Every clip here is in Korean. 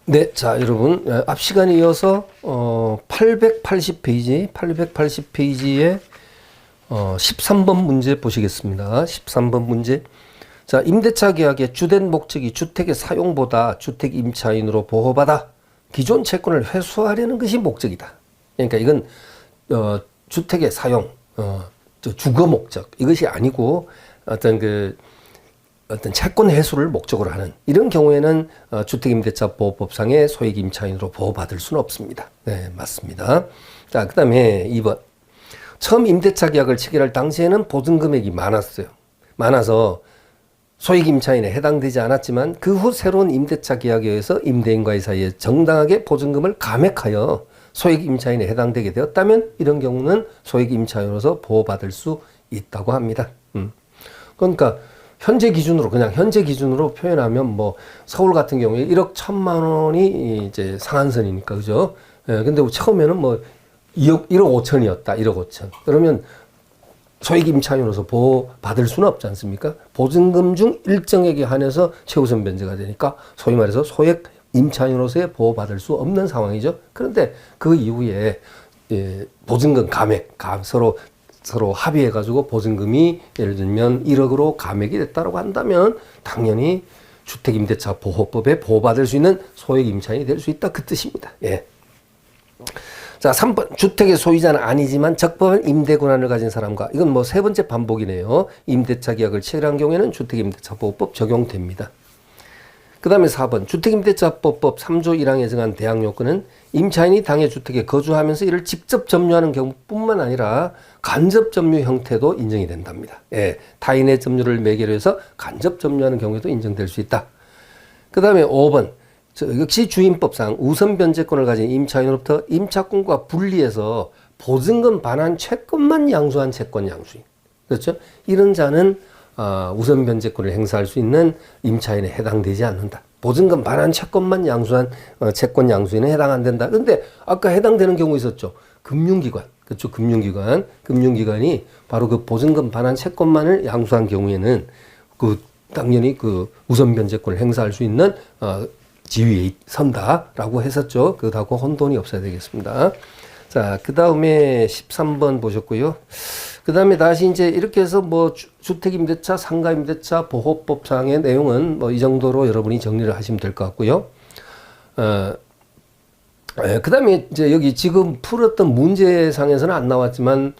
네, 자, 여러분, 앞 시간에 이어서 880페이지에 13번 문제 보시겠습니다. 13번 문제. 자, 임대차 계약의 주된 목적이 주택의 사용보다 주택 임차인으로 보호받아 기존 채권을 회수하려는 것이 목적이다. 그러니까 이건 주택의 사용, 주거 목적 이것이 아니고 어떤 채권 회수를 목적으로 하는 이런 경우에는 주택임대차보호법상의 소액임차인으로 보호받을 수는 없습니다. 네, 맞습니다. 자, 그 다음에 2번. 처음 임대차 계약을 체결할 당시에는 보증금액이 많아서 소액임차인에 해당되지 않았지만 그 후 새로운 임대차 계약에 의해서 임대인과의 사이에 정당하게 보증금을 감액하여 소액임차인에 해당되게 되었다면 이런 경우는 소액임차인으로서 보호받을 수 있다고 합니다. 그러니까 현재 기준으로 표현하면 뭐 서울 같은 경우에 1억 1천만 원이 이제 상한선이니까 그죠? 예, 근데 처음에는 뭐 1억 5천이었다. 1억 5천. 그러면 소액 임차인으로서 보호받을 수는 없지 않습니까? 보증금 중 일정액에 한해서 최우선 변제가 되니까 소위 말해서 소액 임차인으로서의 보호받을 수 없는 상황이죠. 그런데 그 이후에 보증금 감액, 서로 합의해가지고 보증금이 예를 들면 1억으로 감액이 됐다고 한다면 당연히 주택임대차보호법에 보호받을 수 있는 소액임차인이 될 수 있다. 그 뜻입니다. 예. 자, 3번. 주택의 소유자는 아니지만 적법한 임대 권한을 가진 사람과 이건 뭐 세 번째 반복이네요. 임대차 계약을 체결한 경우에는 주택임대차보호법 적용됩니다. 그 다음에 4번. 주택임대차보호법 3조 1항에 정한 대항 요건은 임차인이 당해 주택에 거주하면서 이를 직접 점유하는 경우뿐만 아니라 간접 점유 형태도 인정이 된답니다. 예, 타인의 점유를 매개로 해서 간접 점유하는 경우에도 인정될 수 있다. 그 다음에 5번. 역시 주임법상 우선 변제권을 가진 임차인으로부터 임차권과 분리해서 보증금 반환 채권만 양수한 채권 양수인. 그렇죠? 이런 자는 우선 변제권을 행사할 수 있는 임차인에 해당되지 않는다. 보증금 반환 채권만 양수한 채권 양수인은 해당 안 된다. 그런데 아까 해당되는 경우 있었죠. 금융기관. 그렇죠. 금융기관이 바로 그 보증금 반환 채권만을 양수한 경우에는 당연히 우선 변제권을 행사할 수 있는 지위에 선다라고 했었죠. 그거하고 혼돈이 없어야 되겠습니다. 자, 그 다음에 13번 보셨고요. 그 다음에 다시 이제 이렇게 해서 뭐 주택임대차, 상가임대차 보호법상의 내용은 뭐 이 정도로 여러분이 정리를 하시면 될 것 같고요. 그 다음에 이제 여기 지금 풀었던 문제상에서는 안 나왔지만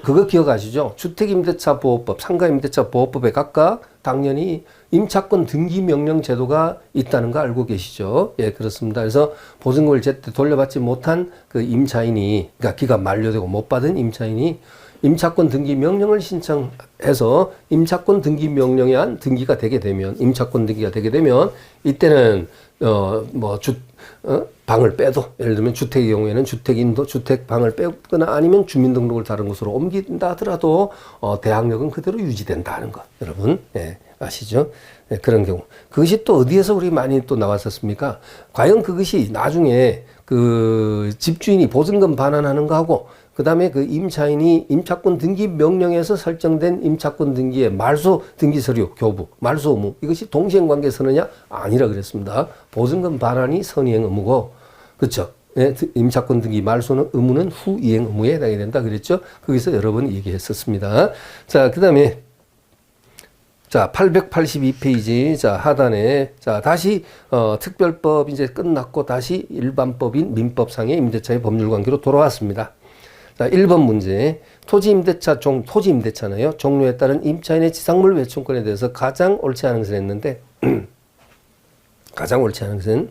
그거 기억하시죠? 주택임대차보호법, 상가임대차보호법에 각각 당연히 임차권 등기명령 제도가 있다는 거 알고 계시죠? 예, 그렇습니다. 그래서 보증금을 제때 돌려받지 못한 그 임차인이, 그러니까 기간 만료되고 못 받은 임차인이 임차권 등기 명령을 신청해서 임차권 등기 명령에 한 등기가 되게 되면, 임차권 등기가 되게 되면 이때는 방을 빼도, 예를 들면 주택의 경우에는 주택방을 빼거나 아니면 주민등록을 다른 곳으로 옮긴다 하더라도 대항력은 그대로 유지된다는 것. 여러분, 예, 아시죠? 예, 그런 경우. 그것이 또 어디에서 우리 많이 또 나왔었습니까? 과연 그것이 나중에 그 집주인이 보증금 반환하는 거하고 그 다음에 그 임차인이 임차권 등기 명령에서 설정된 임차권 등기의 말소 등기 서류, 교부, 말소 의무 이것이 동시행 관계에 서느냐? 아니라 그랬습니다. 보증금 반환이 선이행 의무고, 그렇죠? 예, 임차권 등기 말소 의무는 후이행 의무에 해당이 된다 그랬죠? 거기서 여러 번 얘기했었습니다. 자, 그 다음에 자, 882페이지, 자, 하단에, 자, 다시, 특별법 이제 끝났고, 다시 일반법인 민법상의 임대차의 법률관계로 돌아왔습니다. 자, 1번 문제. 토지 임대차네요. 종료에 따른 임차인의 지상물 외촌권에 대해서 가장 옳지 않은 것을 했는데, 가장 옳지 않은 것은,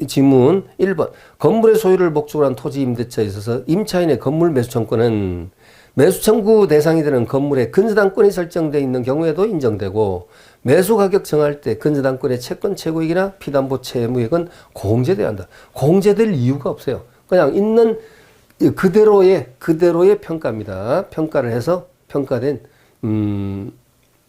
지문 1번. 건물의 소유를 목적으로 한 토지 임대차에 있어서 임차인의 건물 매수청구는 매수 청구 대상이 되는 건물에 근저당권이 설정되어 있는 경우에도 인정되고, 매수 가격 정할 때 근저당권의 채권 최고액이나 피담보 채무액은 공제돼야 한다. 공제될 이유가 없어요. 그냥 있는 그대로의 평가입니다. 평가를 해서 평가된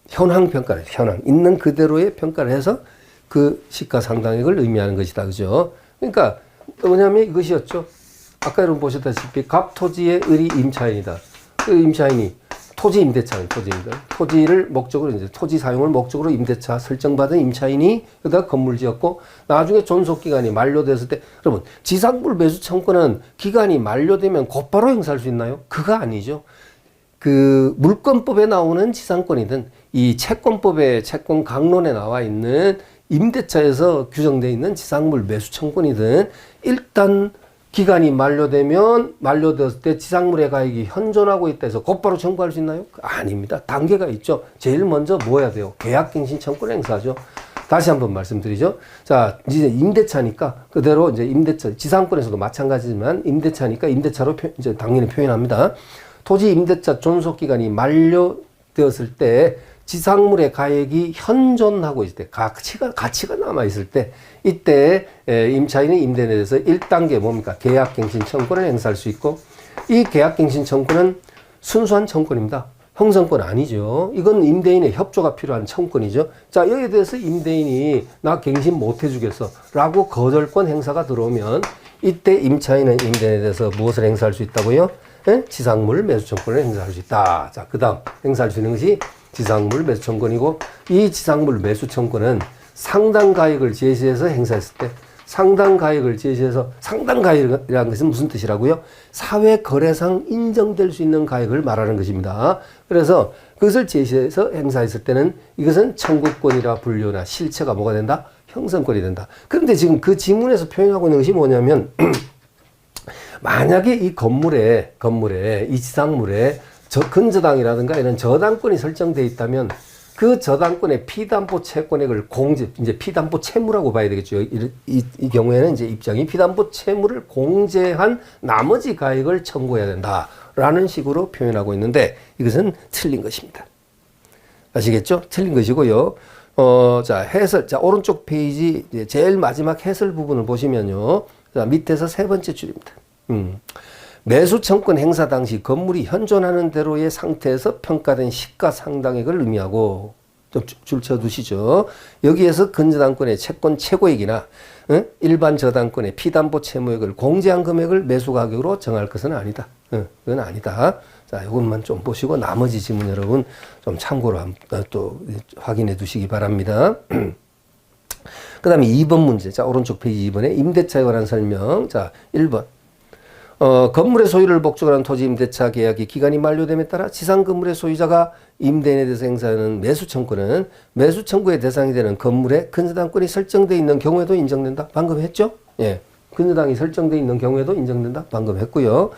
현황 평가를 있는 그대로의 평가를 해서 그 시가상당액을 의미하는 것이다. 그죠? 그러니까 뭐냐면 이것이었죠. 아까 여러분 보셨다시피 갑토지의 을이 임차인이다. 그 임차인이 토지 임대차는 토지입니다. 토지를 목적으로 이제 토지 사용을 목적으로 임대차 설정받은 임차인이 여기다 건물 지었고 나중에 존속 기간이 만료됐을 때 여러분 지상물 매수 청구는 기간이 만료되면 곧바로 행사할 수 있나요? 그거 아니죠. 그 물권법에 나오는 지상권이든 이 채권법의 채권 강론에 나와 있는 임대차에서 규정되어 있는 지상물 매수 청구이든 일단 기간이 만료되었을 때 지상물의 가액이 현존하고 있다 해서 곧바로 청구할 수 있나요? 아닙니다. 단계가 있죠. 제일 먼저 뭐 해야 돼요? 계약갱신 청구를 행사하죠. 다시 한번 말씀드리죠. 자, 이제 임대차니까 그대로 이제 임대차, 지상권에서도 마찬가지지만 임대차니까 임대차로 이제 당연히 표현합니다. 토지 임대차 존속 기간이 만료되었을 때 지상물의 가액이 현존하고 있을 때, 가치가 남아있을 때, 이때 임차인의 임대인에 대해서 1단계 뭡니까? 계약갱신 청구를 행사할 수 있고, 이 계약갱신 청구는 순수한 청구입니다. 형성권 아니죠. 이건 임대인의 협조가 필요한 청구이죠. 자, 여기에 대해서 임대인이 나 갱신 못 해주겠어 라고 거절권 행사가 들어오면 이때 임차인은 임대인에 대해서 무엇을 행사할 수 있다고요? 지상물 매수 청구를 행사할 수 있다. 자, 그 다음 행사할 수 있는 것이 지상물 매수 청구이고, 이 지상물 매수 청구는 상당 가액을 제시해서 행사했을 때, 상당 가액을 제시해서, 상당 가액이라는 것은 무슨 뜻이라고요? 사회 거래상 인정될 수 있는 가액을 말하는 것입니다. 그래서 그것을 제시해서 행사했을 때는 이것은 청구권이라 분류나 실체가 뭐가 된다? 형성권이 된다. 그런데 지금 그 지문에서 표현하고 있는 것이 뭐냐면 만약에 이 건물에 이 지상물에 근저당이라든가 이런 저당권이 설정되어 있다면 그 저당권의 피담보 채권액을 이제 피담보 채무라고 봐야 되겠죠. 이 경우에는 이제 입장이 피담보 채무를 공제한 나머지 가액을 청구해야 된다라는 식으로 표현하고 있는데 이것은 틀린 것입니다. 아시겠죠? 틀린 것이고요. 자, 해설. 자, 오른쪽 페이지 제일 마지막 해설 부분을 보시면요. 자, 밑에서 세 번째 줄입니다. 매수청권 행사 당시 건물이 현존하는 대로의 상태에서 평가된 시가상당액을 의미하고 좀 줄 쳐두시죠. 여기에서 근저당권의 채권 최고액이나 일반 저당권의 피담보 채무액을 공제한 금액을 매수가격으로 정할 것은 아니다. 그건 아니다. 자, 이것만 좀 보시고 나머지 지문 여러분 좀 참고로 또 확인해 두시기 바랍니다. 그 다음에 2번 문제. 자, 오른쪽 페이지 2번에 임대차에 관한 설명. 자, 1번. 건물의 소유를 목적으로 한 토지 임대차 계약이 기간이 만료됨에 따라 지상 건물의 소유자가 임대인에 대해서 행사하는 매수 청구는 매수 청구의 대상이 되는 건물의 근저당권이 설정되어 있는 경우에도 인정된다. 방금 했죠? 예. 근저당이 설정되어 있는 경우에도 인정된다. 방금 했고요.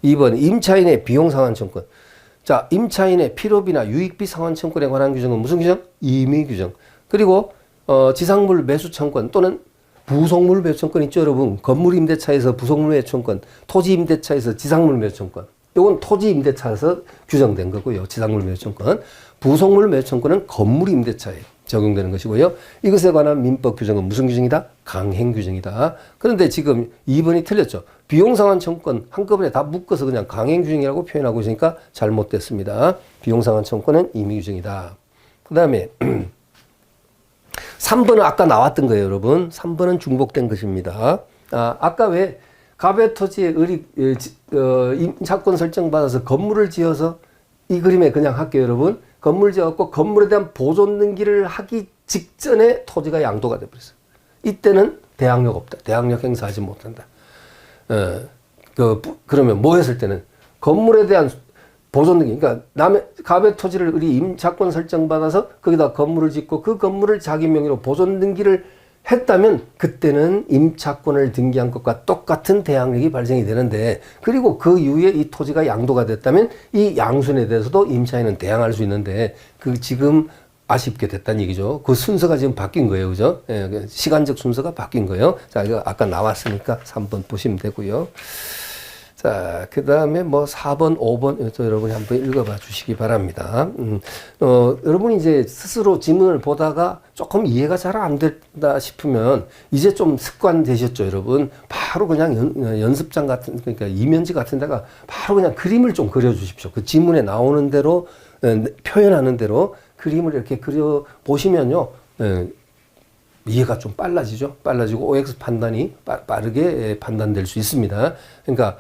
2번 임차인의 비용 상환 청구권. 자, 임차인의 필요비나 유익비 상환 청구권에 관한 규정은 무슨 규정? 임의 규정. 그리고 지상물 매수 청구권 또는 부속물 매수청권 있죠, 여러분. 건물 임대차에서 부속물 매수청권, 토지 임대차에서 지상물 매수청권. 이건 토지 임대차에서 규정된 거고요. 지상물 매수청권. 부속물 매수청권은 건물 임대차에 적용되는 것이고요. 이것에 관한 민법 규정은 무슨 규정이다? 강행 규정이다. 그런데 지금 2번이 틀렸죠. 비용상환 청구권 한꺼번에 다 묶어서 그냥 강행 규정이라고 표현하고 있으니까 잘못됐습니다. 비용상환 청구권은 임의 규정이다. 그 다음에 3번은 아까 나왔던 거예요, 여러분. 3번은 중복된 것입니다. 아까 왜 가배토지의 임차권 설정받아서 건물을 지어서 이 그림에 그냥 할게요, 여러분. 건물 지어갖고 건물에 대한 보존 등기를 하기 직전에 토지가 양도가 돼버렸어요. 이때는 대항력 없다. 대항력 행사하지 못한다. 그러면 뭐 했을 때는 건물에 대한 보존 등기, 그러니까 남의 가배 토지를 우리 임차권 설정받아서 거기다 건물을 짓고 그 건물을 자기 명의로 보존 등기를 했다면 그때는 임차권을 등기한 것과 똑같은 대항력이 발생이 되는데, 그리고 그 이후에 이 토지가 양도가 됐다면 이 양순에 대해서도 임차인은 대항할 수 있는데 그 지금 아쉽게 됐다는 얘기죠. 그 순서가 지금 바뀐 거예요, 그죠? 예, 시간적 순서가 바뀐 거예요. 자, 이거 아까 나왔으니까 3번 보시면 되고요. 자, 그 다음에 뭐 4번, 5번, 또 여러분이 한번 읽어봐 주시기 바랍니다. 여러분이 이제 스스로 지문을 보다가 조금 이해가 잘 안 된다 싶으면 이제 좀 습관 되셨죠, 여러분? 바로 그냥 연습장 같은, 그러니까 이면지 같은 데가 바로 그냥 그림을 좀 그려 주십시오. 그 지문에 나오는 대로, 표현하는 대로 그림을 이렇게 그려 보시면요. 이해가 좀 빨라지죠. 빨라지고 OX 판단이 빠르게 판단될 수 있습니다. 그러니까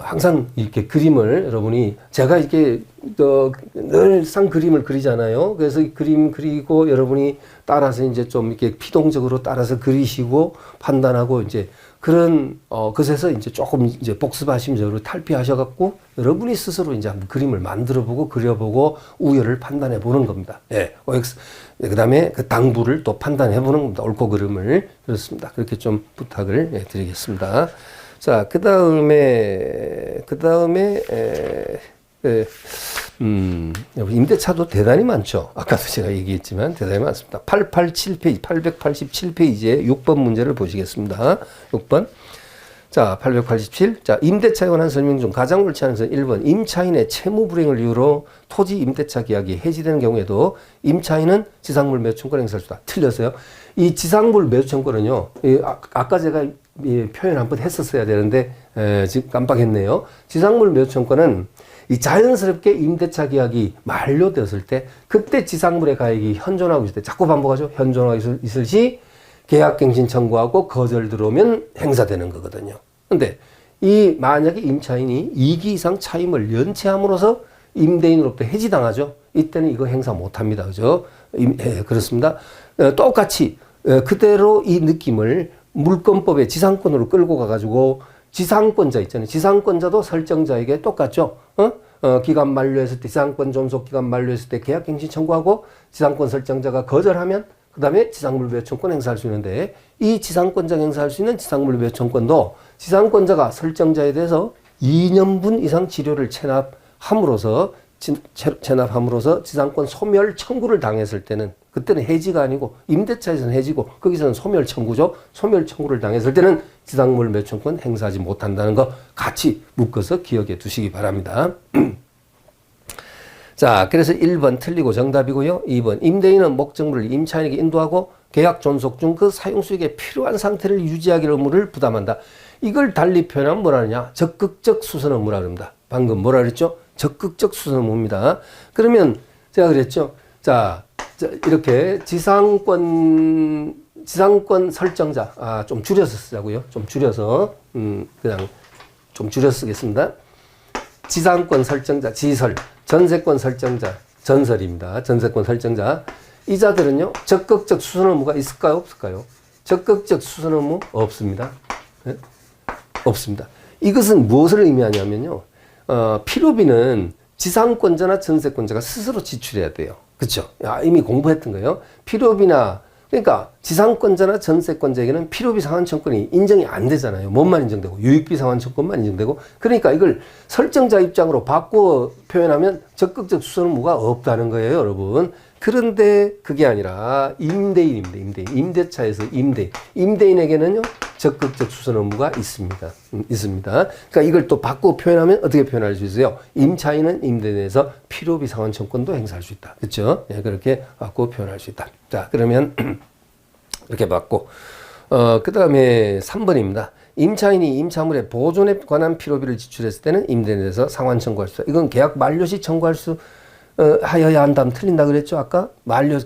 항상 이렇게 그림을 여러분이 제가 이렇게 늘상 그림을 그리잖아요. 그래서 이 그림 그리고 여러분이 따라서 이제 좀 이렇게 피동적으로 따라서 그리시고 판단하고 이제 그런 것에서 이제 조금 이제 복습하시면서 여러분 탈피하셔갖고 여러분이 스스로 이제 한번 그림을 만들어보고 그려보고 우열을 판단해 보는 겁니다. 예, OX. 그다음에 그 당부를 또 판단해 보는 겁니다. 옳고 그름을. 그렇습니다. 그렇게 좀 부탁을 드리겠습니다. 자, 그 다음에, 임대차도 대단히 많죠. 아까도 제가 얘기했지만 대단히 많습니다. 887페이지에 6번 문제를 보시겠습니다. 6번. 자, 887. 자, 임대차에 관한 설명 중 가장 옳지 않은 것은 1번. 임차인의 채무 불이행을 이유로 토지 임대차 계약이 해지되는 경우에도 임차인은 지상물 매수청구를 행사할 수 있다. 틀렸어요. 이 지상물 매수청구는요, 아까 제가 표현 한번 했었어야 되는데, 지금 깜빡했네요. 지상물 매수청구는 이 자연스럽게 임대차 계약이 만료되었을 때, 그때 지상물의 가액이 현존하고 있을 때, 자꾸 반복하죠. 현존하고 있을 시, 계약갱신 청구하고 거절 들어오면 행사되는 거거든요. 근데 만약에 임차인이 2기 이상 차임을 연체함으로써 임대인으로부터 해지당하죠. 이때는 이거 행사 못합니다. 그죠? 그렇습니다. 똑같이 그대로 이 느낌을 물권법의 지상권으로 끌고 가가지고 지상권자 있잖아요. 지상권자도 설정자에게 똑같죠. 기간 만료했을 때 지상권 존속 기간 만료했을 때 계약갱신 청구하고 지상권 설정자가 거절하면 그 다음에 지상물 매수청권 행사할 수 있는데 이 지상권자가 행사할 수 있는 지상물 매수청권도 지상권자가 설정자에 대해서 2년분 이상 지료를 체납함으로써 지상권 소멸 청구를 당했을 때는 그때는 해지가 아니고 임대차에서는 해지고 거기서는 소멸 청구죠. 소멸 청구를 당했을 때는 지상물 매수청권 행사하지 못한다는 거 같이 묶어서 기억해 두시기 바랍니다. 자, 그래서 1번 틀리고 정답이고요. 2번 임대인은 목적물을 임차인에게 인도하고 계약 존속 중 그 사용 수익에 필요한 상태를 유지하기 의무를 부담한다. 이걸 달리 표현하면 뭐라 하느냐? 적극적 수선 의무라 그럽니다. 방금 뭐라 그랬죠? 적극적 수선 의무입니다. 그러면 제가 그랬죠. 자, 이렇게 지상권 설정자, 좀 줄여서 쓰자고요. 좀 줄여서, 그냥 좀 줄여 쓰겠습니다. 지상권 설정자, 지설. 전세권 설정자, 전설입니다. 전세권 설정자. 이 자들은요, 적극적 수선 의무가 있을까요? 없을까요? 적극적 수선 의무 없습니다. 네? 없습니다. 이것은 무엇을 의미하냐면요, 필요비는 지상권자나 전세권자가 스스로 지출해야 돼요. 그쵸? 이미 공부했던 거예요. 필요비나, 그러니까 지상권자나 전세권자에게는 필요비 상환청권이 인정이 안 되잖아요. 뭔만 인정되고 유익비 상환청권만 인정되고 그러니까 이걸 설정자 입장으로 바꾸어 표현하면 적극적 수선 의무가 없다는 거예요, 여러분. 그런데 그게 아니라 임대인입니다. 임대차에서 임대인에게는요 적극적 수선 의무가 있습니다. 그러니까 이걸 또 바꾸어 표현하면 어떻게 표현할 수 있어요? 임차인은 임대인에서 필요비 상환청권도 행사할 수 있다. 그렇죠? 예, 그렇게 바꾸어 표현할 수 있다. 자, 그러면 이렇게 받고 그 다음에 3번입니다. 임차인이 임차물의 보존에 관한 필요비를 지출했을 때는 임대인에서 상환 청구할 수 있다. 이건 계약 만료 시 청구할 수 하여야 한다면 틀린다 그랬죠. 아까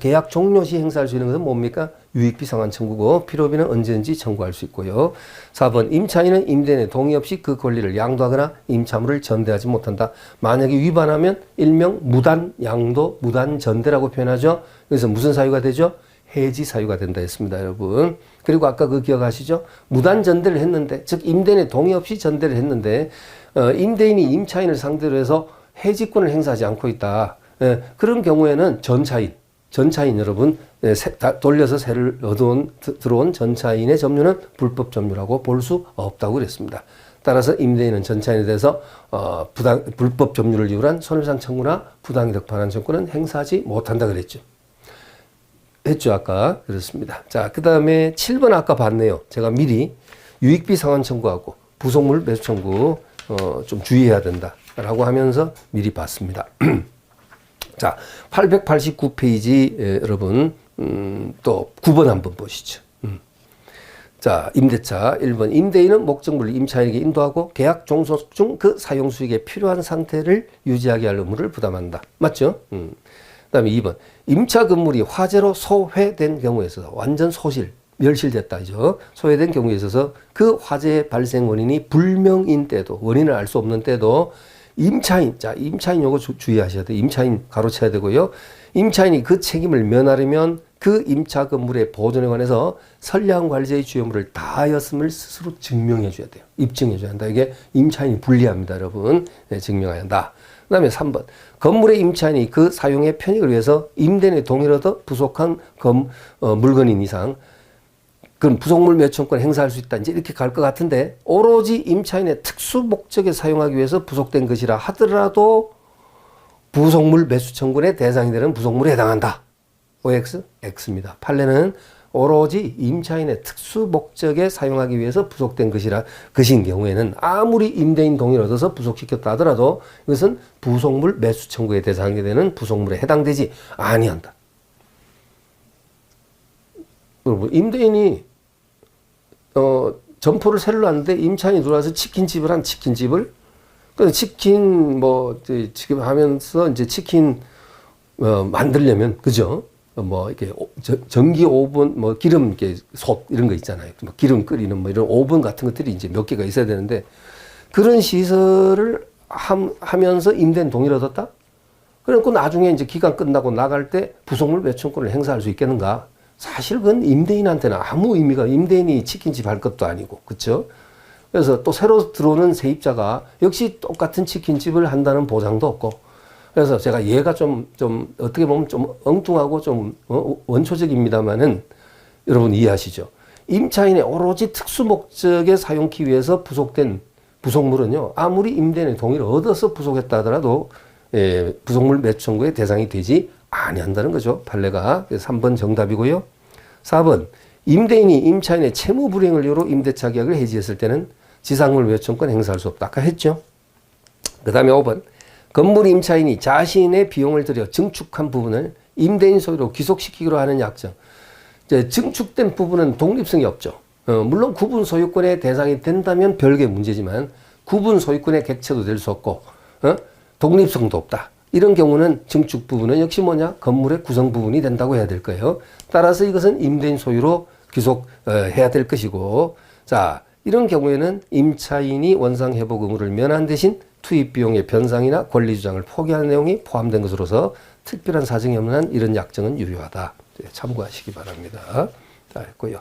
계약 종료 시 행사할 수 있는 것은 뭡니까? 유익비 상환 청구고 필요비는 언제든지 청구할 수 있고요. 4번 임차인은 임대인의 동의 없이 그 권리를 양도하거나 임차물을 전대하지 못한다. 만약에 위반하면 일명 무단 양도, 무단 전대라고 표현하죠. 그래서 무슨 사유가 되죠? 해지 사유가 된다 했습니다, 여러분. 그리고 아까 그 기억하시죠? 무단 전대를 했는데, 즉 임대인의 동의 없이 전대를 했는데 임대인이 임차인을 상대로 해서 해지권을 행사하지 않고 있다. 그런 경우에는 전차인 여러분, 돌려서 세를 들어온 전차인의 점유는 불법 점유라고 볼 수 없다고 그랬습니다. 따라서 임대인은 전차인에 대해서 불법 점유를 이유로 한 손해배상 청구나 부당이득 반환 청구는 행사하지 못한다 그랬죠. 했죠, 아까. 그렇습니다. 자, 그 다음에 7번 아까 봤네요. 제가 미리 유익비 상환 청구하고 부속물 매수 청구, 좀 주의해야 된다. 라고 하면서 미리 봤습니다. 자, 889페이지, 여러분, 또 9번 한번 보시죠. 자, 임대차 1번. 임대인은 목적물을 임차인에게 인도하고 계약 종속 중 그 사용 수익에 필요한 상태를 유지하게 할 의무를 부담한다. 맞죠? 그 다음에 2번. 임차 건물이 화재로 소훼된 경우에 있어서 완전 소실, 멸실됐다죠. 소외된 경우에 있어서 그 화재 발생 원인이 불명인 때도, 원인을 알 수 없는 때도 임차인, 자, 임차인 요거 주의하셔야 돼요. 임차인 가로쳐야 되고요. 임차인이 그 책임을 면하려면 그 임차 건물의 보존에 관해서 선량 관리자의 주요물을 다하였음을 스스로 증명해 줘야 돼요. 입증해 줘야 한다. 이게 임차인이 불리합니다, 여러분. 네, 증명해야 한다. 그 다음에 3번. 건물의 임차인이 그 사용의 편익을 위해서 임대인의 동의를 얻어 부속한 물건인 이상 그럼 부속물 매천권 행사할 수 있다. 이제 이렇게 갈 것 같은데 오로지 임차인의 특수 목적에 사용하기 위해서 부속된 것이라 하더라도 부속물 매수 청구의 대상이 되는 부속물에 해당한다. OX? X입니다. 판례는 오로지 임차인의 특수 목적에 사용하기 위해서 부속된 것인 경우에는 아무리 임대인 동의를 얻어서 부속시켰다 하더라도 이것은 부속물 매수 청구의 대상이 되는 부속물에 해당되지 아니한다. 여러분, 임대인이 점포를 새로 놨는데 임차인이 들어와서 치킨집을 한 치킨집을 치킨 지금 하면서 이제 치킨 만들려면 그죠? 이렇게 전기 오븐 기름 이렇게 솥 이런 거 있잖아요. 기름 끓이는 이런 오븐 같은 것들이 이제 몇 개가 있어야 되는데 그런 시설을 하면서 임대인 동의를 얻었다? 그러니까 나중에 이제 기간 끝나고 나갈 때 부속물 매춘권을 행사할 수 있겠는가? 사실 그건 임대인한테는 아무 의미가, 임대인이 치킨집 할 것도 아니고, 그쵸? 그래서 또 새로 들어오는 세입자가 역시 똑같은 치킨집을 한다는 보장도 없고, 그래서 제가 얘가 좀 어떻게 보면 좀 엉뚱하고 좀 원초적입니다만은 여러분 이해하시죠? 임차인의 오로지 특수 목적에 사용하기 위해서 부속된 부속물은요, 아무리 임대인의 동의를 얻어서 부속했다 하더라도 부속물 매수 청구의 대상이 되지 아니한다는 거죠. 판례가. 3번 정답이고요. 4번 임대인이 임차인의 채무 불이행을 이유로 임대차 계약을 해지했을 때는 지상물 매수권 행사할 수 없다. 아까 했죠. 그 다음에 5번 건물 임차인이 자신의 비용을 들여 증축한 부분을 임대인 소유로 귀속시키기로 하는 약정. 이제 증축된 부분은 독립성이 없죠. 물론 구분 소유권의 대상이 된다면 별개의 문제지만 구분 소유권의 객체도 될 수 없고 독립성도 없다. 이런 경우는 증축 부분은 역시 뭐냐? 건물의 구성 부분이 된다고 해야 될 거예요. 따라서 이것은 임대인 소유로 귀속해야 될 것이고, 자, 이런 경우에는 임차인이 원상 회복 의무를 면한 대신 투입 비용의 변상이나 권리 주장을 포기하는 내용이 포함된 것으로서 특별한 사정이 없는 한 이런 약정은 유효하다. 참고하시기 바랍니다. 자, 했고요.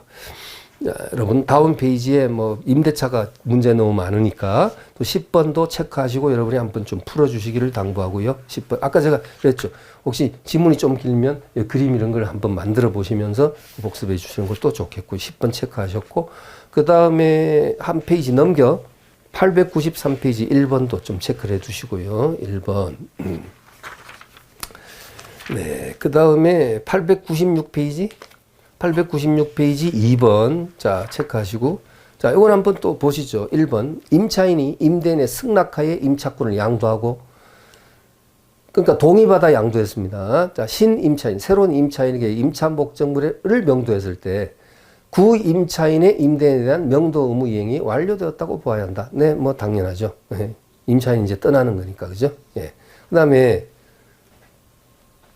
여러분 다음 페이지에 임대차가 문제 너무 많으니까 또 10번도 체크하시고 여러분이 한번 좀 풀어주시기를 당부하고요. 10번 아까 제가 그랬죠. 혹시 지문이 좀 길면 그림 이런 걸 한번 만들어 보시면서 복습해 주시는 것도 좋겠고 10번 체크하셨고 그 다음에 한 페이지 넘겨 893페이지 1번도 좀 체크를 해 두시고요. 1번 네, 그 다음에 896페이지 2번. 자, 체크하시고. 자, 이건 한번 또 보시죠. 1번. 임차인이 임대인의 승낙하에 임차권을 양도하고, 그러니까 동의받아 양도했습니다. 자, 신임차인, 새로운 임차인에게 임차 목적물을 명도했을 때, 구 임차인의 임대인에 대한 명도 의무 이행이 완료되었다고 보아야 한다. 네, 당연하죠. 임차인이 이제 떠나는 거니까, 그죠? 예. 그 다음에,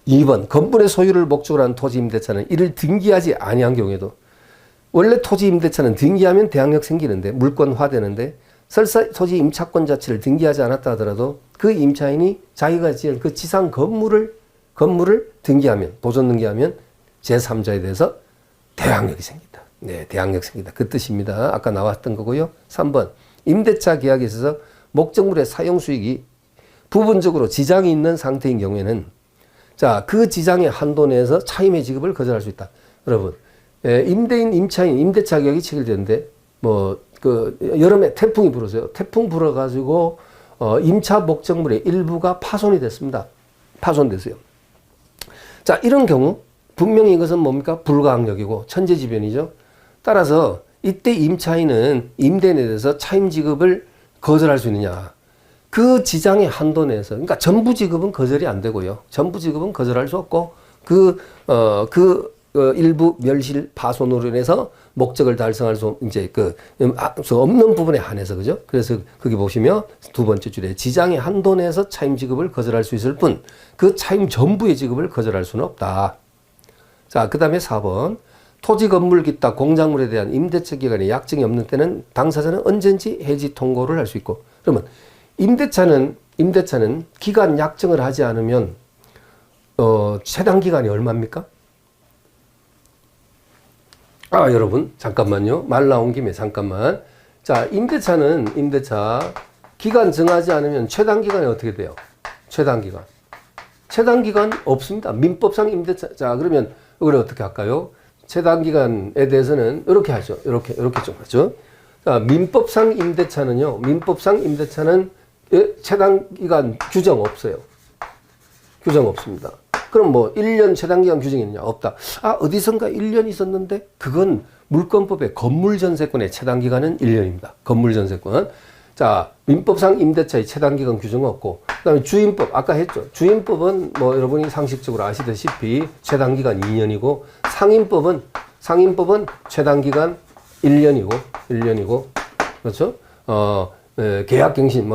2번 건물의 소유를 목적으로 한 토지 임대차는 이를 등기하지 아니한 경우에도 원래 토지 임대차는 등기하면 대항력 생기는데 물권화되는데 설사 토지 임차권 자체를 등기하지 않았다 하더라도 그 임차인이 자기가 지은 그 지상 건물을 등기하면 보존 등기하면 제3자에 대해서 대항력이 생긴다. 네, 대항력 생긴다. 그 뜻입니다. 아까 나왔던 거고요. 3번 임대차 계약에 있어서 목적물의 사용 수익이 부분적으로 지장이 있는 상태인 경우에는 자, 그 지장의 한도 내에서 차임의 지급을 거절할 수 있다. 여러분, 임대인, 임차인, 임대차 계약이 체결되는데, 여름에 태풍이 불었어요. 태풍 불어가지고, 임차 목적물의 일부가 파손이 됐습니다. 파손됐어요. 자, 이런 경우, 분명히 이것은 뭡니까? 불가항력이고, 천재지변이죠. 따라서, 이때 임차인은 임대인에 대해서 차임 지급을 거절할 수 있느냐. 그 지장의 한도 내에서, 그러니까 전부 지급은 거절이 안 되고요. 전부 지급은 거절할 수 없고, 일부 멸실 파손으로 인해서 목적을 달성할 수, 없는 부분에 한해서, 그죠? 그래서 거기 보시면 두 번째 줄에 지장의 한도 내에서 차임 지급을 거절할 수 있을 뿐, 그 차임 전부의 지급을 거절할 수는 없다. 자, 그 다음에 4번. 토지, 건물, 기타, 공작물에 대한 임대차 기간에 약정이 없는 때는 당사자는 언제든지 해지 통고를 할 수 있고, 그러면 임대차는 기간 약정을 하지 않으면 최단 기간이 얼마입니까? 여러분 잠깐만요. 말 나온 김에 잠깐만. 자, 임대차 기간 정하지 않으면 최단 기간이 어떻게 돼요? 최단 기간 없습니다. 민법상 임대차. 자, 그러면 이걸 어떻게 할까요? 최단 기간에 대해서는 이렇게 하죠. 이렇게 좀 하죠. 자, 민법상 임대차는 최단 기간 규정 없어요. 규정 없습니다. 그럼 뭐 1년 최단 기간 규정이 있느냐? 없다. 어디선가 1년 있었는데 그건 물권법의 건물전세권의 최단 기간은 1년입니다. 건물전세권. 자, 민법상 임대차의 최단 기간 규정은 없고, 그다음에 주임법 아까 했죠. 주임법은 뭐 여러분이 상식적으로 아시다시피 최단 기간 2년이고, 상임법은 최단 기간 1년이고 그렇죠? 계약갱신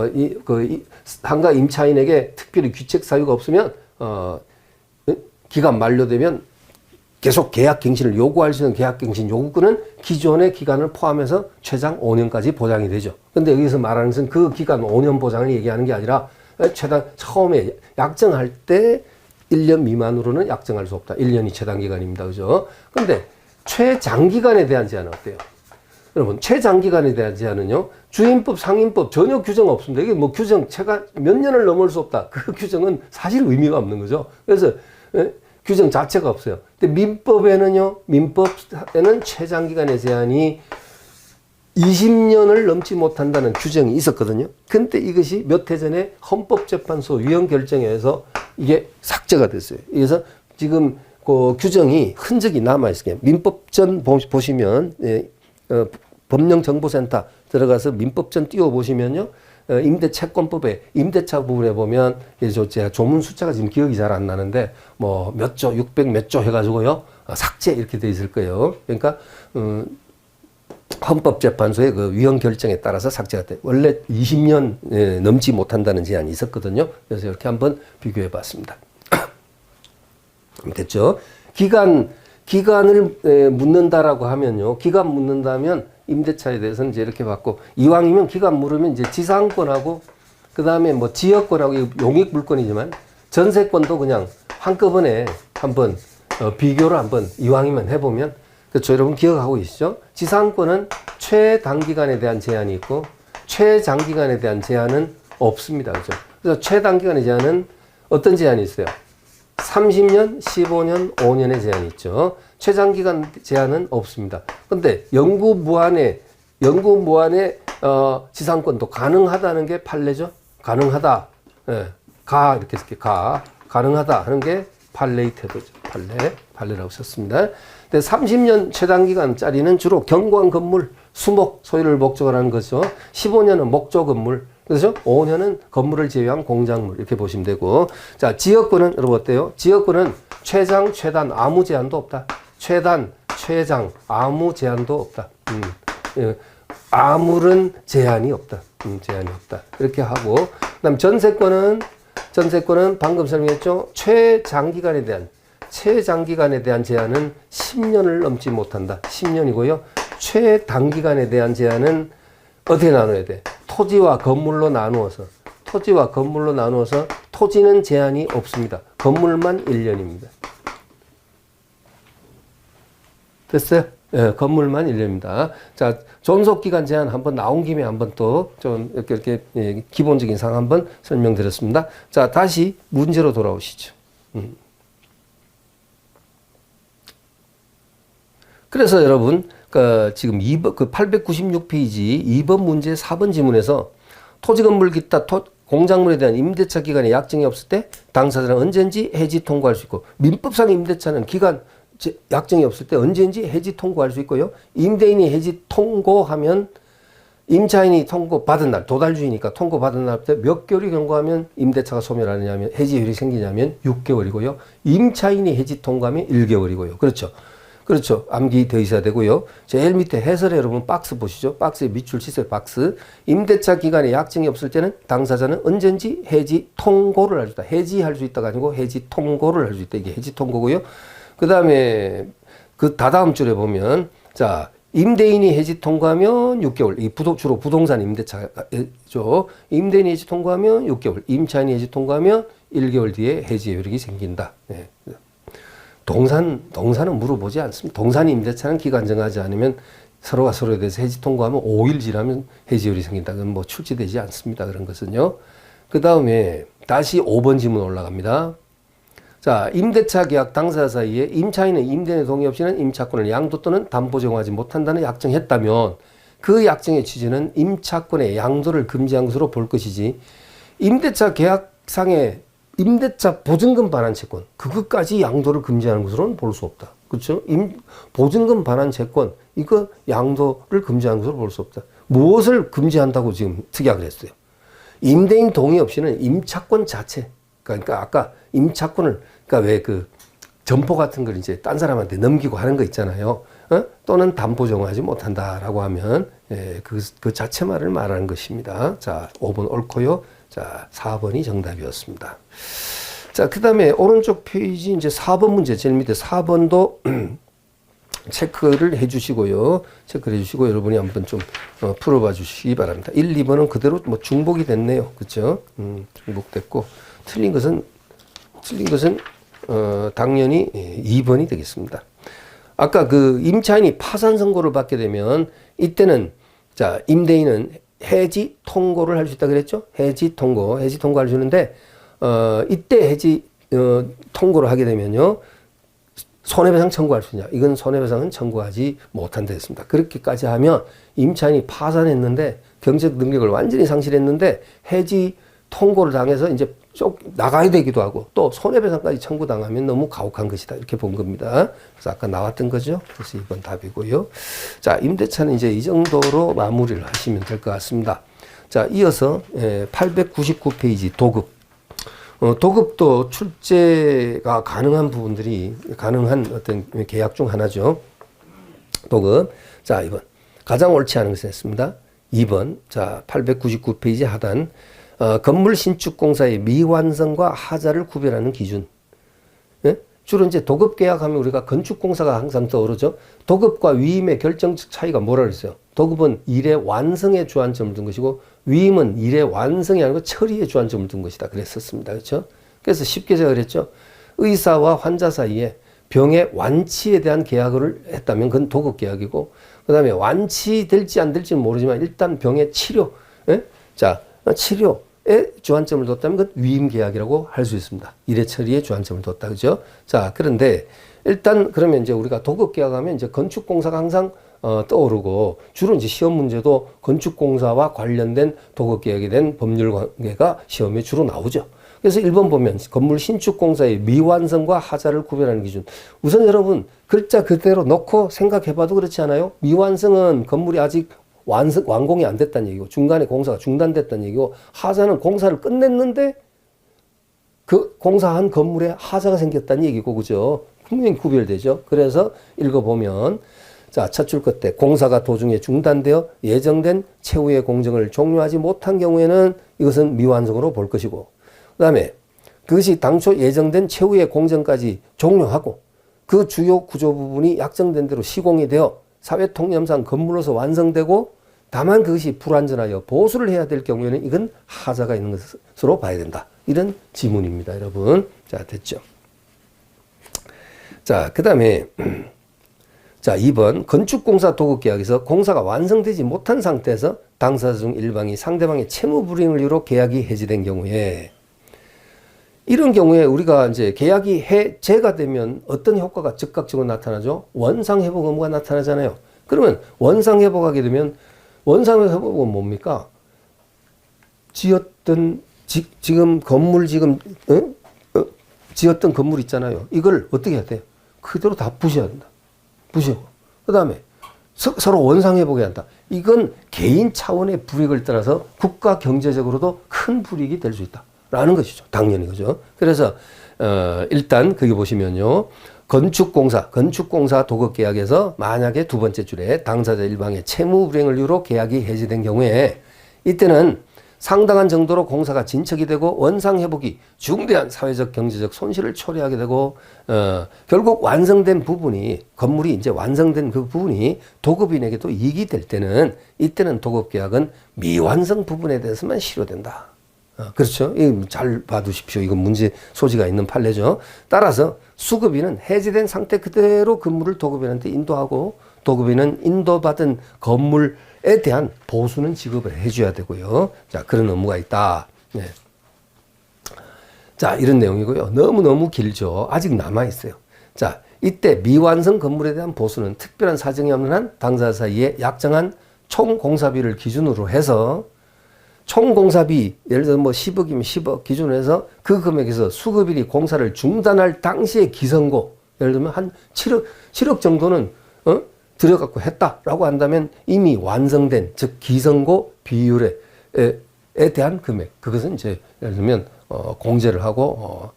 상가 임차인에게 특별히 귀책 사유가 없으면 기간 만료되면 계속 계약갱신을 요구할 수 있는 계약갱신 요구권은 기존의 기간을 포함해서 최장 5년까지 보장이 되죠. 근데 여기서 말하는 것은 그 기간 5년 보장을 얘기하는 게 아니라 처음에 약정할 때 1년 미만으로는 약정할 수 없다. 1년이 최단 기간입니다. 그죠? 근데 최장기간에 대한 제한은 어때요? 여러분, 최장기간에 대한 제한은요, 주임법, 상임법 전혀 규정 없습니다. 이게 뭐 규정, 몇 년을 넘을 수 없다. 그 규정은 사실 의미가 없는 거죠. 그래서, 규정 자체가 없어요. 근데 민법에는 최장기간의 제한이 20년을 넘지 못한다는 규정이 있었거든요. 근데 이것이 몇 해 전에 헌법재판소 위헌 결정에 의해서 이게 삭제가 됐어요. 그래서 지금 그 규정이 흔적이 남아있어요. 민법전 보시면, 법령정보센터 들어가서 민법전 띄워보시면요. 임대채권법에 임대차 부분에 보면 제가 조문 숫자가 지금 기억이 잘 안 나는데 뭐 몇 조, 600 몇 조 해가지고요. 삭제 이렇게 돼 있을 거예요. 그러니까 헌법재판소의 그 위헌 결정에 따라서 삭제가 돼. 원래 20년 넘지 못한다는 제한이 있었거든요. 그래서 이렇게 한번 비교해 봤습니다. 됐죠? 기간을 묻는다라고 하면요. 기간 묻는다면 임대차에 대해서는 이제 이렇게 받고, 이왕이면 기간 물으면 이제 지상권하고 그 다음에 뭐 지역권하고 용익 물권이지만 전세권도 그냥 한꺼번에 한번 비교를 한번 이왕이면 해보면, 그렇죠? 여러분 기억하고 계시죠? 지상권은 최단기간에 대한 제한이 있고 최장기간에 대한 제한은 없습니다. 그렇죠? 그래서 최단기간의 제한은 어떤 제한이 있어요? 30년, 15년, 5년의 제한이 있죠. 최장기간 제한은 없습니다. 근데 영구 무한의 지상권도 가능하다는 게 판례죠. 가능하다. 이렇게 쓸게. 가능하다 하는 게 판례의 태도죠. 판례라고 썼습니다. 근데 30년 최단기간짜리는 주로 경관 건물, 수목, 소유를 목적으로 하는 거죠. 15년은 목조 건물, 그래서 5년은 건물을 제외한 공작물 이렇게 보시면 되고, 자, 지역권은 여러분 어때요? 지역권은 최장, 최단 아무 제한도 없다. 최단, 최장 아무 제한도 없다. 아무런 제한이 없다. 제한이 없다. 이렇게 하고, 그다음 전세권은 방금 설명했죠. 최장기간에 대한 제한은 10년을 넘지 못한다. 10년이고요. 최단기간에 대한 제한은 어떻게 나눠야 돼? 토지와 건물로 나누어서 토지는 제한이 없습니다. 건물만 1년입니다. 됐어요? 예, 건물만 1년입니다. 자, 존속기간 제한 한번 나온 김에 한번 또 좀 이렇게 기본적인 사항 한번 설명드렸습니다. 자, 다시 문제로 돌아오시죠. 그래서 여러분, 지금 896페이지 2번 문제 4번 지문에서 토지, 건물, 기타, 공작물에 대한 임대차 기간에 약정이 없을 때 당사자는 언제든지 해지 통고할 수 있고, 민법상 임대차는 기간 약정이 없을 때 언제든지 해지 통고할 수 있고요. 임대인이 해지 통고하면 임차인이 통고받은 날, 도달주의니까 통고받은 날부터 몇 개월이 경과하면 임대차가 소멸하느냐면 해지율이 생기냐면 6개월이고요. 임차인이 해지 통고하면 1개월이고요. 그렇죠. 암기되어 있어야 되고요. 제일 밑에 해설에 여러분 박스 보시죠. 박스에 밑줄 치세요. 박스. 임대차 기간에 약정이 없을 때는 당사자는 언제든지 해지 통고를 할 수 있다. 해지할 수 있다가 아니고 해지 통고를 할 수 있다. 이게 해지 통고고요. 그 다음에 그 다다음 줄에 보면 자, 임대인이 해지 통과하면 6개월. 주로 부동산 임대차죠. 임대인이 해지 통과하면 6개월. 임차인이 해지 통과하면 1개월 뒤에 해지 효력이 생긴다. 네. 동산은 물어보지 않습니다. 동산 임대차는 기간 정하지 않으면 서로가 서로에 대해서 해지 통과하면 5일 지나면 해지 효력이 생긴다. 그건 뭐 출제되지 않습니다. 그런 것은요. 그 다음에 다시 5번 지문 올라갑니다. 자, 임대차 계약 당사자 사이에 임차인은 임대인의 동의 없이는 임차권을 양도 또는 담보 제공하지 못한다는 약정했다면 그 약정의 취지는 임차권의 양도를 금지한 것으로 볼 것이지 임대차 계약상의 임대차 보증금 반환 채권 그것까지 양도를 금지하는 것으로는 볼 수 없다. 그렇죠? 보증금 반환 채권 이거 양도를 금지하는 것으로 볼 수 없다. 무엇을 금지한다고 지금 특약을 했어요? 임대인 동의 없이는 임차권 자체 그러니까 아까 임차권을 그러니까 왜 그 점포 같은 걸 이제 딴 사람한테 넘기고 하는 거 있잖아요. 또는 담보 제공하지 못한다라고 하면 그 자체 말을 말하는 것입니다. 자, 5번 옳고요. 자, 4번이 정답이었습니다. 자, 그다음에 오른쪽 페이지 이제 4번 문제 제일 밑에 4번도 체크를 해 주시고요. 체크를 해 주시고 여러분이 한번 좀 풀어봐 주시기 바랍니다. 1, 2번은 그대로 뭐 중복이 됐네요. 그렇죠? 중복됐고 틀린 것은 당연히 2번이 되겠습니다. 아까 그 임차인이 파산 선고를 받게 되면 이때는 자, 임대인은 해지 통고를 할 수 있다 그랬죠? 해지 통고할 수 있는데 이때 해지 통고를 하게 되면요. 손해배상 청구할 수 있냐? 이건 손해배상은 청구하지 못한다 했습니다. 그렇게까지 하면 임차인이 파산했는데 경제적 능력을 완전히 상실했는데 해지 통고를 당해서 이제 쭉 나가야 되기도 하고 또 손해배상까지 청구당하면 너무 가혹한 것이다. 이렇게 본 겁니다. 그래서 아까 나왔던 거죠. 그래서 이번 답이고요. 자, 임대차는 이제 이 정도로 마무리를 하시면 될 것 같습니다. 자, 이어서 899페이지 도급. 도급도 출제가 가능한 부분들이 가능한 어떤 계약 중 하나죠. 도급. 자, 2번. 가장 옳지 않은 것을 했습니다. 2번. 자, 899페이지 하단. 건물 신축 공사의 미완성과 하자를 구별하는 기준. 예? 주로 이제 도급 계약하면 우리가 건축 공사가 항상 떠오르죠. 도급과 위임의 결정적 차이가 뭐라 그랬어요? 도급은 일의 완성에 주안점을 둔 것이고 위임은 일의 완성이 아니고 처리에 주안점을 둔 것이다. 그랬었습니다. 그렇죠? 그래서 쉽게 제가 그랬죠. 의사와 환자 사이에 병의 완치에 대한 계약을 했다면 그건 도급 계약이고 그다음에 완치될지 안 될지는 모르지만 일단 병의 치료, 예? 자, 치료에 주안점을 뒀다면 그건 위임 계약이라고 할 수 있습니다. 일의 처리에 주안점을 뒀다. 그죠? 자, 그런데 일단 그러면 이제 우리가 도급 계약하면 이제 건축 공사가 항상 떠오르고 주로 이제 시험 문제도 건축 공사와 관련된 도급 계약에 대한 법률 관계가 시험에 주로 나오죠. 그래서 1번 보면 건물 신축 공사의 미완성과 하자를 구별하는 기준. 우선 여러분 글자 그대로 넣고 생각해 봐도 그렇지 않아요? 미완성은 건물이 아직 완공이 안 됐다는 얘기고 중간에 공사가 중단됐다는 얘기고 하자는 공사를 끝냈는데 그 공사한 건물에 하자가 생겼다는 얘기고 그죠? 분명히 구별되죠. 그래서 읽어보면 자, 첫 줄 끝에 공사가 도중에 중단되어 예정된 최후의 공정을 종료하지 못한 경우에는 이것은 미완성으로 볼 것이고 그 다음에 그것이 당초 예정된 최후의 공정까지 종료하고 그 주요 구조 부분이 약정된 대로 시공이 되어 사회통념상 건물로서 완성되고 다만 그것이 불완전하여 보수를 해야 될 경우에는 이건 하자가 있는 것으로 봐야 된다. 이런 지문입니다. 여러분. 자, 됐죠. 자, 그 다음에 자, 2번 건축공사 도급계약에서 공사가 완성되지 못한 상태에서 당사자 중 일방이 상대방의 채무불이행을 이유로 계약이 해지된 경우에 이런 경우에 우리가 이제 계약이 해제가 되면 어떤 효과가 즉각적으로 나타나죠? 원상회복 의무가 나타나잖아요. 그러면 원상회복하게 되면 원상회복은 뭡니까? 지었던 지금 건물 지었던 건물 있잖아요. 이걸 어떻게 해야 돼요? 그대로 다 부셔야 된다. 부셔. 그 다음에 서로 원상회복해야 한다. 이건 개인 차원의 불이익을 떠나서 국가 경제적으로도 큰 불이익이 될 수 있다. 라는 것이죠. 당연히 그죠. 그래서 일단 거기 보시면요. 건축공사 도급계약에서 만약에 두 번째 줄에 당사자 일방의 채무불이행을 이유로 계약이 해지된 경우에 이때는 상당한 정도로 공사가 진척이 되고 원상 회복이 중대한 사회적 경제적 손실을 초래하게 되고 결국 완성된 부분이 건물이 이제 완성된 그 부분이 도급인에게도 이익이 될 때는 이때는 도급계약은 미완성 부분에 대해서만 실효된다. 그렇죠. 잘 봐두십시오. 이건 문제 소지가 있는 판례죠. 따라서 수급인은 해제된 상태 그대로 건물을 도급인한테 인도하고 도급인은 인도받은 건물에 대한 보수는 지급을 해줘야 되고요. 자, 그런 의무가 있다. 네. 자, 이런 내용이고요. 너무너무 길죠. 아직 남아있어요. 자, 이때 미완성 건물에 대한 보수는 특별한 사정이 없는 한 당사자 사이에 약정한 총 공사비를 기준으로 해서 총 공사비, 예를 들어 뭐 10억이면 10억 기준으로 해서 그 금액에서 수급일이 공사를 중단할 당시의 기성고, 예를 들면 한 7억 정도는, 들여갖고 했다라고 한다면 이미 완성된, 즉, 기성고 비율에 대한 금액. 그것은 이제, 예를 들면, 공제를 하고,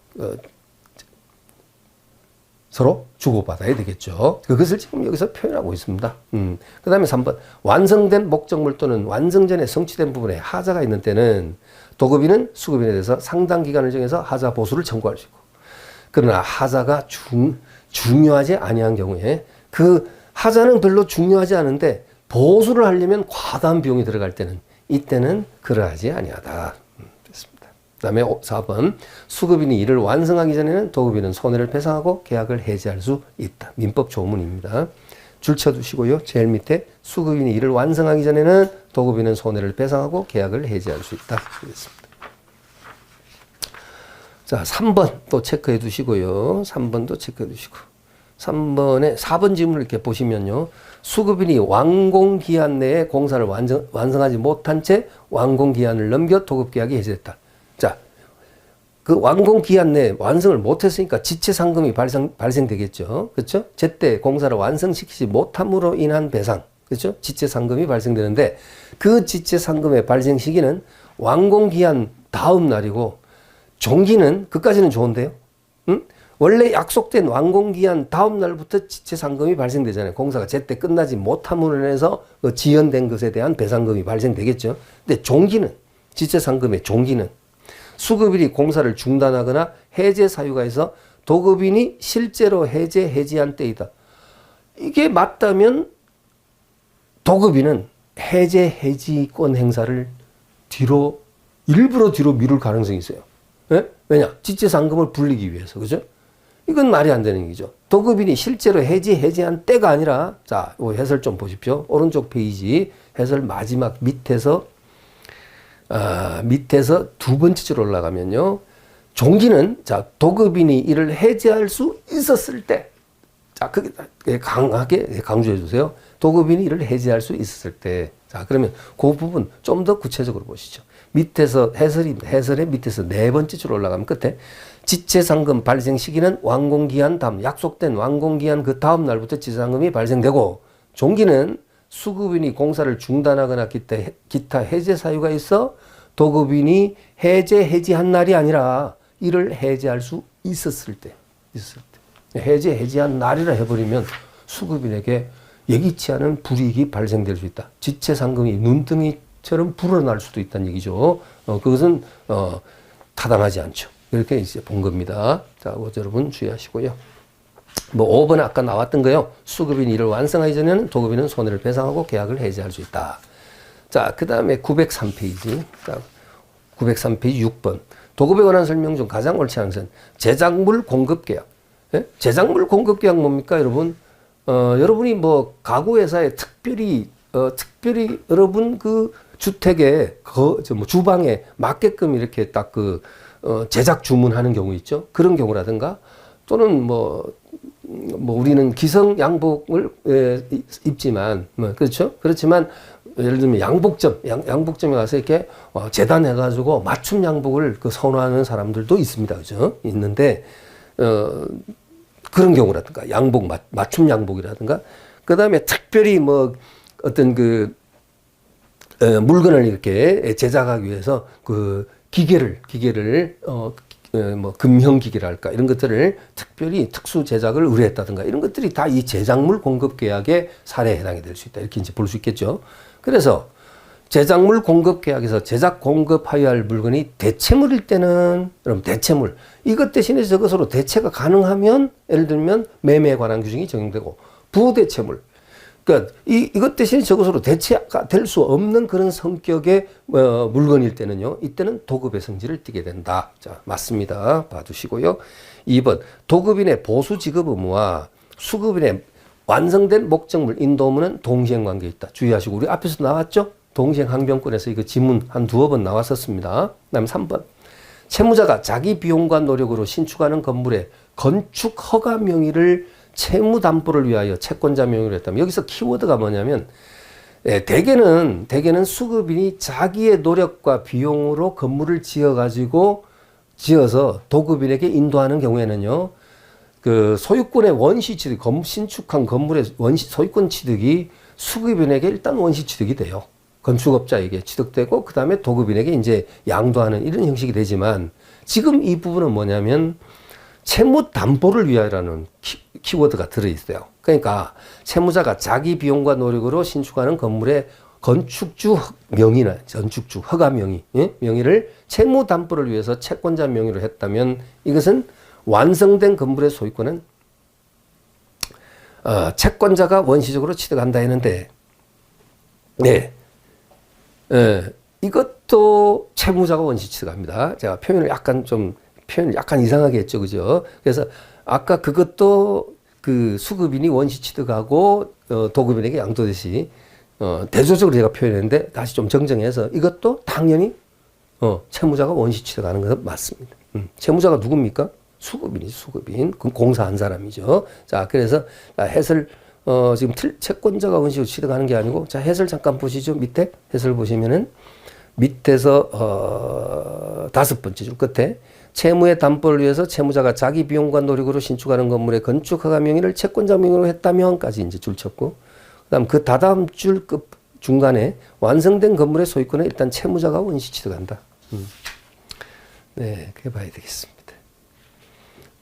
서로 주고받아야 되겠죠. 그것을 지금 여기서 표현하고 있습니다. 그 다음에 3번. 완성된 목적물 또는 완성 전에 성취된 부분에 하자가 있는 때는 도급인은 수급인에 대해서 상당 기간을 정해서 하자 보수를 청구할 수 있고, 그러나 하자가 중요하지 아니한 경우에 그 하자는 별로 중요하지 않은데 보수를 하려면 과다한 비용이 들어갈 때는 이때는 그러하지 아니하다. 그 다음에 4번. 수급인이 이를 완성하기 전에는 도급인은 손해를 배상하고 계약을 해지할 수 있다. 민법 조문입니다. 줄 쳐두시고요. 제일 밑에 수급인이 이를 완성하기 전에는 도급인은 손해를 배상하고 계약을 해지할 수 있다. 되겠습니다. 자, 3번 또 체크해 두시고요. 3번도 체크해 두시고. 3번에 4번 질문을 이렇게 보시면요. 수급인이 완공기한 내에 공사를 완성하지 못한 채 완공기한을 넘겨 도급계약이 해지됐다. 자, 그 완공기한 내에 완성을 못했으니까 지체상금이 발생되겠죠. 그렇죠? 제때 공사를 완성시키지 못함으로 인한 배상. 그렇죠? 지체상금이 발생되는데 그 지체상금의 발생 시기는 완공기한 다음 날이고 종기는 그까지는 좋은데요. 응? 원래 약속된 완공기한 다음 날부터 지체상금이 발생되잖아요. 공사가 제때 끝나지 못함으로 인해서 그 지연된 것에 대한 배상금이 발생되겠죠. 근데 종기는 지체상금의 종기는 수급일이 공사를 중단하거나 해제 사유가 있어 도급인이 실제로 해지한 때이다. 이게 맞다면 도급인은 해지권 행사를 일부러 뒤로 미룰 가능성이 있어요. 네? 왜냐? 지체상금을 불리기 위해서. 그죠? 이건 말이 안 되는 얘기죠. 도급인이 실제로 해지한 때가 아니라, 자, 이 해설 좀 보십시오. 오른쪽 페이지 해설 마지막 밑에서 두 번째 줄 올라가면요. 종기는, 자, 도급인이 이를 해지할 수 있었을 때, 자, 그게 강하게 강조해 주세요. 도급인이 이를 해지할 수 있었을 때. 자, 그러면 그 부분 좀 더 구체적으로 보시죠. 밑에서 해설의 밑에서 네 번째 줄 올라가면 끝에 지체상금 발생 시기는 완공기한 다음, 약속된 완공기한 그 다음 날부터 지체상금이 발생되고, 종기는 수급인이 공사를 중단하거나 기타 해제 사유가 있어 도급인이 해지한 날이 아니라 이를 해지할 수 있었을 때. 해지한 날이라 해버리면 수급인에게 예기치 않은 불이익이 발생될 수 있다. 지체상금이 눈등이처럼 불어날 수도 있다는 얘기죠. 그것은 타당하지 않죠. 이렇게 이제 본 겁니다. 자, 여러분 주의하시고요. 뭐 5번에 아까 나왔던 거요. 수급인이 이를 완성하기 전에는 도급인은 손해를 배상하고 계약을 해지할 수 있다. 자, 그 다음에 903페이지. 자, 903페이지 6번. 도급에 관한 설명 중 가장 옳지 않은 것은 제작물 공급 계약. 예? 제작물 공급 계약 뭡니까, 여러분? 여러분이 뭐 가구회사에 특별히 여러분 그 주택에 주방에 맞게끔 이렇게 딱 제작 주문하는 경우 있죠. 그런 경우라든가 또는 뭐 우리는 기성 양복을 입지만 그렇죠. 그렇지만 예를 들면 양복점에 가서 이렇게 재단해가지고 맞춤 양복을 선호하는 사람들도 있습니다. 그죠? 있는데 그런 경우라든가 맞춤 양복이라든가 그 다음에 특별히 뭐 어떤 물건을 이렇게 제작하기 위해서 기계를 뭐 금형 기계랄까 이런 것들을 특별히 특수 제작을 의뢰했다든가 이런 것들이 다 이 제작물 공급 계약의 사례에 해당이 될 수 있다. 이렇게 이제 볼 수 있겠죠. 그래서 제작물 공급 계약에서 제작 공급하여야 할 물건이 대체물일 때는, 그럼 대체물, 이것 대신에 저것으로 대체가 가능하면, 예를 들면 매매에 관한 규정이 적용되고, 부대체물, 그러니까 이것 대신에 저것으로 대체가 될 수 없는 그런 성격의 물건일 때는요, 이때는 도급의 성질을 띠게 된다. 자, 맞습니다. 봐두시고요. 2번, 도급인의 보수 지급 의무와 수급인의 완성된 목적물 인도 의무는 동시행 관계에 있다. 주의하시고, 우리 앞에서 나왔죠? 동시행 항변권에서 이거 지문 한 두어 번 나왔었습니다. 그 다음에 3번. 채무자가 자기 비용과 노력으로 신축하는 건물의 건축 허가 명의를 채무 담보를 위하여 채권자 명의로 했다면, 여기서 키워드가 뭐냐면, 대개는 수급인이 자기의 노력과 비용으로 건물을 지어서 도급인에게 인도하는 경우에는요, 그 소유권의 원시 취득, 신축한 건물의 소유권 취득이 수급인에게 일단 원시 취득이 돼요. 건축업자에게 취득되고, 그 다음에 도급인에게 이제 양도하는 이런 형식이 되지만, 지금 이 부분은 뭐냐면, 채무 담보를 위하여라는 키워드가 들어있어요. 그러니까, 채무자가 자기 비용과 노력으로 신축하는 건물의 건축주 명의나 건축주 허가 명의, 명의를 채무 담보를 위해서 채권자 명의로 했다면, 이것은 완성된 건물의 소유권은 채권자가 원시적으로 취득한다 했는데, 네. 이것도 채무자가 원시 취득합니다. 제가 표현을 약간 이상하게 했죠. 그죠? 그래서 아까 그것도 그 수급인이 원시 취득하고 도급인에게 양도듯이 대조적으로 제가 표현했는데, 다시 좀 정정해서 이것도 당연히 채무자가 원시 취득하는 것은 맞습니다. 채무자가 누굽니까? 수급인이죠. 수급인. 그럼 공사한 사람이죠. 자, 그래서 해설 지금 채권자가 원시로 취득하는 게 아니고, 자, 해설 잠깐 보시죠. 밑에 해설 보시면은 밑에서 5번째 줄 끝에 채무의 담보를 위해서 채무자가 자기 비용과 노력으로 신축하는 건물의 건축 허가 명의를 채권자 명의로 했다면까지 이제 줄 쳤고, 그다음 그 다다음 줄 끝 중간에 완성된 건물의 소유권은 일단 채무자가 원시 취득한다. 네, 그렇게 봐야 되겠습니다.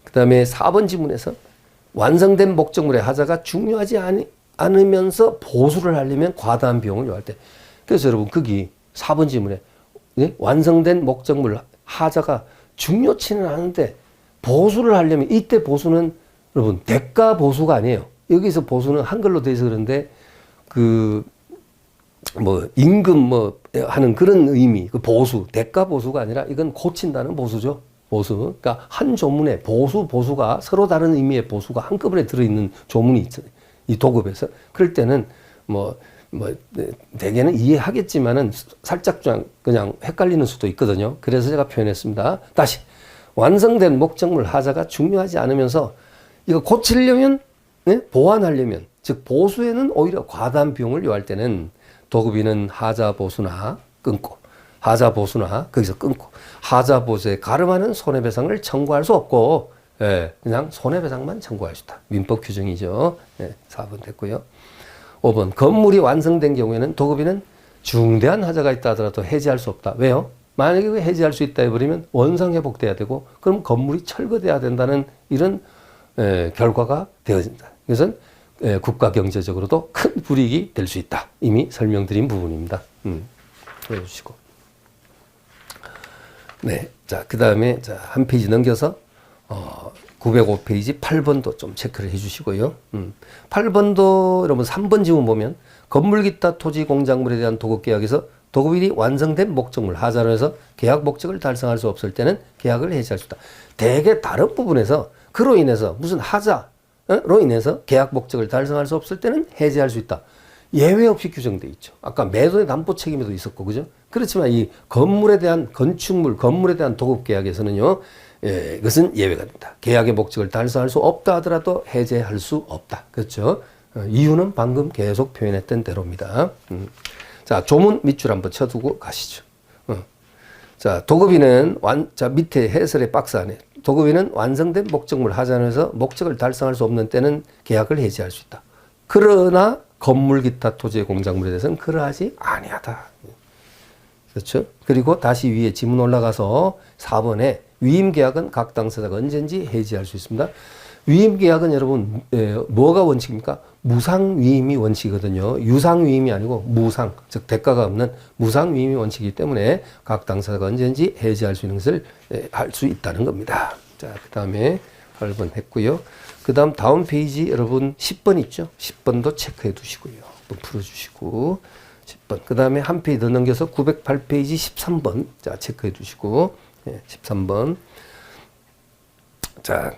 그다음에 4번 지문에서 완성된 목적물의 하자가 중요하지 않으면서 보수를 하려면 과다한 비용을 요할 때. 그래서 여러분, 거기 4번 지문에 완성된 목적물 하자가 중요치는 않은데 보수를 하려면, 이때 보수는 여러분 대가 보수가 아니에요. 여기서 보수는 한글로 돼 있어 그런데 임금 하는 그런 의미, 그 보수, 대가 보수가 아니라 이건 고친다는 보수죠. 보수. 그러니까 한 조문에 보수가 서로 다른 의미의 보수가 한꺼번에 들어있는 조문이 있잖아요. 이 도급에서. 그럴 때는 대개는 이해하겠지만은 살짝 그냥 헷갈리는 수도 있거든요. 그래서 제가 표현했습니다. 다시. 완성된 목적물 하자가 중요하지 않으면서 이거 고치려면, 보완하려면, 즉 보수에는 오히려 과다한 비용을 요할 때는 도급인은 하자 보수나 거기서 끊고 하자 보수에 가름하는 손해배상을 청구할 수 없고, 그냥 손해배상만 청구할 수 있다. 민법 규정이죠. 4번 됐고요. 5번, 건물이 완성된 경우에는 도급인은 중대한 하자가 있다 하더라도 해지할 수 없다. 왜요? 만약에 해지할 수 있다 해버리면 원상회복돼야 되고, 그럼 건물이 철거돼야 된다는 이런 결과가 되어진다. 이것은 국가 경제적으로도 큰 불이익이 될 수 있다. 이미 설명드린 부분입니다. 해주시고. 네. 자, 그 다음에 한 페이지 넘겨서 905페이지 8번도 좀 체크를 해 주시고요. 8번도 여러분 3번 지문 보면 건물 기타 토지 공작물에 대한 도급 계약에서 도급일이 완성된 목적물 하자로 해서 계약 목적을 달성할 수 없을 때는 계약을 해지할 수 있다. 대개 다른 부분에서 그로 인해서 무슨 하자로 인해서 계약 목적을 달성할 수 없을 때는 해지할 수 있다. 예외 없이 규정되어 있죠. 아까 매도의 담보 책임에도 있었고, 그죠? 그렇지만 이 건물에 대한 건물에 대한 도급 계약에서는요, 이것은 예외가 됩니다. 계약의 목적을 달성할 수 없다 하더라도 해제할 수 없다. 그렇죠? 이유는 방금 계속 표현했던 대로입니다. 자, 조문 밑줄 한번 쳐두고 가시죠. 자, 도급인은 밑에 해설의 박스 안에 도급인은 완성된 목적물 하자에서 목적을 달성할 수 없는 때는 계약을 해지할 수 있다. 그러나 건물 기타 토지의 공작물에 대해서는 그러하지 아니하다. 그렇죠? 그리고 다시 위에 지문 올라가서 4번에 위임계약은 각 당사자가 언제든지 해지할 수 있습니다. 위임계약은 여러분 뭐가 원칙입니까? 무상위임이 원칙이거든요. 유상위임이 아니고 무상, 즉 대가가 없는 무상위임이 원칙이기 때문에 각 당사자가 언제든지 해지할 수 있는 것을 할 수 있다는 겁니다. 자, 그 다음에 8번 했고요. 그 다음 페이지 여러분 10번 있죠? 10번도 체크해 두시고요. 또 풀어주시고 10번. 그 다음에 한 페이지 더 넘겨서 908페이지 13번. 자, 체크해 두시고 13번. 자,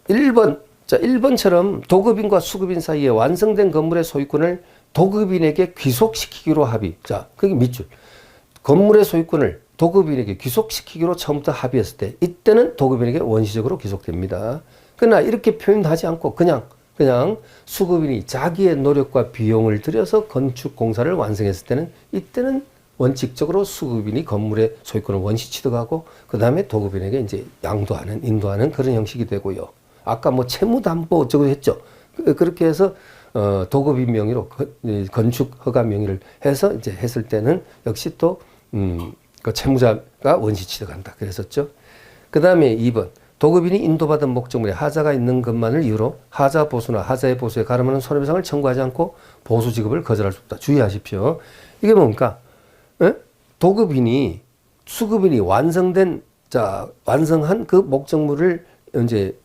1번. 자, 1번처럼 도급인과 수급인 사이에 완성된 건물의 소유권을 도급인에게 귀속시키기로 합의. 자, 그게 밑줄. 건물의 소유권을 도급인에게 귀속시키기로 처음부터 합의했을 때 이때는 도급인에게 원시적으로 귀속됩니다. 그러나 이렇게 표현하지 않고 그냥 수급인이 자기의 노력과 비용을 들여서 건축 공사를 완성했을 때는 이때는 원칙적으로 수급인이 건물의 소유권을 원시 취득하고 그 다음에 도급인에게 이제 양도하는, 인도하는 그런 형식이 되고요. 아까 뭐 채무담보 어쩌고 했죠. 그렇게 해서 도급인 명의로 건축 허가 명의를 해서 이제 했을 때는 역시 또 그 채무자가 원시 취득한다. 그랬었죠. 그 다음에 2번. 도급인이 인도받은 목적물에 하자가 있는 것만을 이유로 하자 보수나 하자의 보수에 가름하는 손해배상을 청구하지 않고 보수 지급을 거절할 수 없다. 주의하십시오. 이게 뭡니까? 도급인이 수급인이 완성한 그 목적물을 이제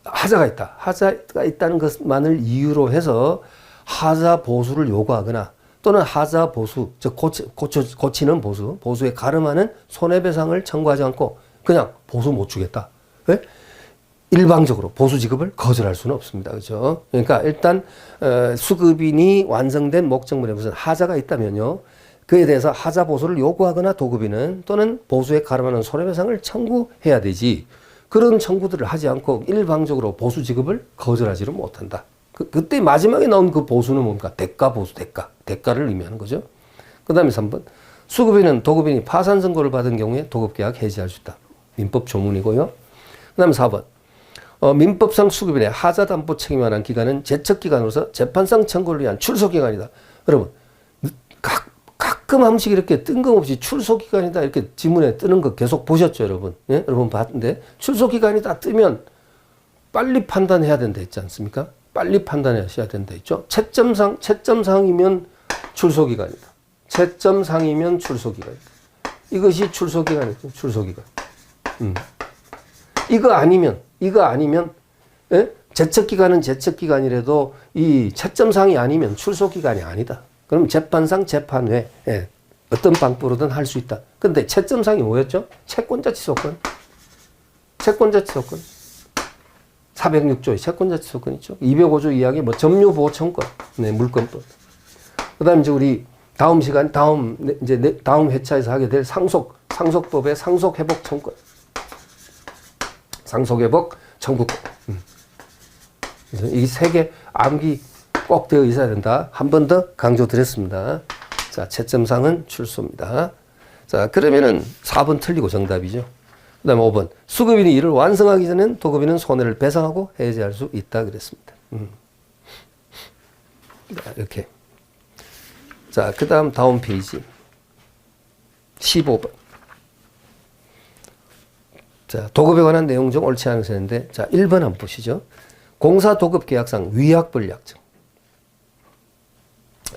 하자가 있다. 하자가 있다는 것만을 이유로 해서 하자 보수를 요구하거나 또는 하자 보수, 즉 고치는 보수에 가름하는 손해배상을 청구하지 않고 그냥 보수 못 주겠다. 왜? 일방적으로 보수 지급을 거절할 수는 없습니다. 그렇죠? 그러니까 일단 수급인이 완성된 목적물에 무슨 하자가 있다면요. 그에 대해서 하자 보수를 요구하거나 도급인은 또는 보수에 가름하는 손해배상을 청구해야 되지. 그런 청구들을 하지 않고 일방적으로 보수 지급을 거절하지를 못한다. 그때 마지막에 나온 그 보수는 뭡니까? 대가 보수, 대가를 의미하는 거죠. 그 다음에 3번. 수급인은 도급인이 파산 선고를 받은 경우에 도급계약 해지할 수 있다. 민법 조문이고요. 그 다음에 4번. 민법상 수급인의 하자담보 책임에 관한 기간은 제척기간으로서 재판상 청구를 위한 출소기간이다. 여러분, 가끔 한 번씩 이렇게 뜬금없이 출소기간이다 이렇게 지문에 뜨는 거 계속 보셨죠, 여러분? 예? 여러분 봤는데 출소기간이다 뜨면 빨리 판단해야 된다 했지 않습니까? 빨리 판단하셔야 된다 했죠. 채점상이면 출소기간이다. 채점상이면 출소기간이다. 이것이 출소기간이죠. 출소기간. 이거 아니면 예? 제척기간은 제척기간이라도 이 채점상이 아니면 출소기간이 아니다. 그럼 재판상 재판회 어떤 방법으로든 할 수 있다. 근데 채점상이 뭐였죠? 채권자치소권. 406조의 채권자치소권 있죠. 205조 이야기 뭐 점유보호청권, 물권법. 그다음 이제 우리 다음 회차에서 하게 될 상속법의 상속회복청권, 상속회복 청구권. 그래서 이 세 개 암기 꼭 되어 있어야 된다. 한 번 더 강조드렸습니다. 자, 채점상은 출소입니다. 자, 그러면은 4번 틀리고 정답이죠. 그 다음에 5번. 수급인이 이를 완성하기 전엔 도급인은 손해를 배상하고 해지할 수 있다. 그랬습니다. 자, 이렇게. 자, 그 다음 페이지. 15번. 자, 도급에 관한 내용 중 옳지 않은 것인데, 자, 1번 한번 보시죠. 공사 도급 계약상 위약벌 약정.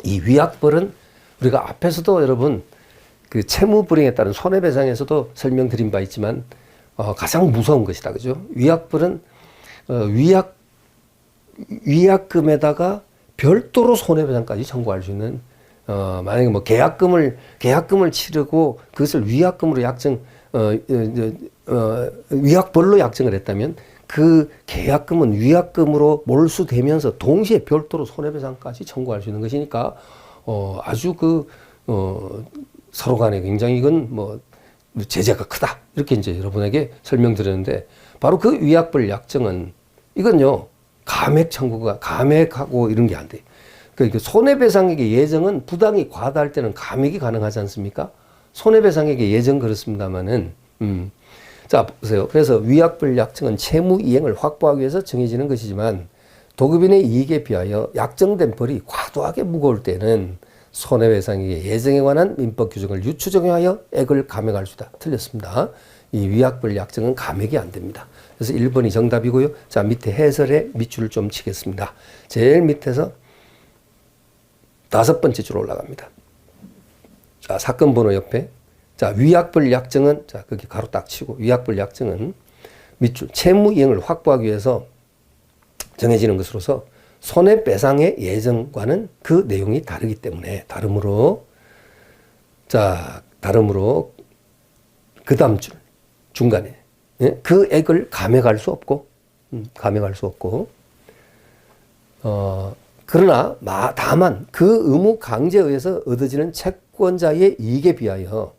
이 위약벌은 우리가 앞에서도 여러분 그 채무 불이행에 따른 손해배상에서도 설명드린 바 있지만 가장 무서운 것이다. 그죠? 위약벌은 위약금에다가 별도로 손해배상까지 청구할 수 있는 만약에 뭐 계약금을 치르고 그것을 위약금으로 위약벌로 약정을 했다면 그 계약금은 위약금으로 몰수되면서 동시에 별도로 손해배상까지 청구할 수 있는 것이니까 아주 서로 간에 굉장히 이건 뭐 제재가 크다 이렇게 이제 여러분에게 설명드렸는데 바로 그 위약벌 약정은 이건요 감액 청구가 감액하고 이런 게 안 돼. 그러니까 손해배상액의 예정은 부당이 과다할 때는 감액이 가능하지 않습니까? 손해배상액의 예정 그렇습니다만은 자, 보세요. 그래서 위약벌 약정은 채무 이행을 확보하기 위해서 정해지는 것이지만 도급인의 이익에 비하여 약정된 벌이 과도하게 무거울 때는 손해배상액의 예정에 관한 민법 규정을 유추 적용하여 액을 감액할 수 있다. 틀렸습니다. 이 위약벌 약정은 감액이 안 됩니다. 그래서 1번이 정답이고요. 자, 밑에 해설에 밑줄을 좀 치겠습니다. 제일 밑에서 5번째 줄 올라갑니다. 자, 사건 번호 옆에. 자, 위약불 약정은, 자, 거기 가로 딱 치고, 위약불 약정은 밑줄, 채무 이행을 확보하기 위해서 정해지는 것으로서 손해배상의 예정과는 그 내용이 다르기 때문에, 다름으로 그 다음 줄, 중간에, 예? 그 액을 감액할 수 없고, 그러나 다만 그 의무 강제에 의해서 얻어지는 채권자의 이익에 비하여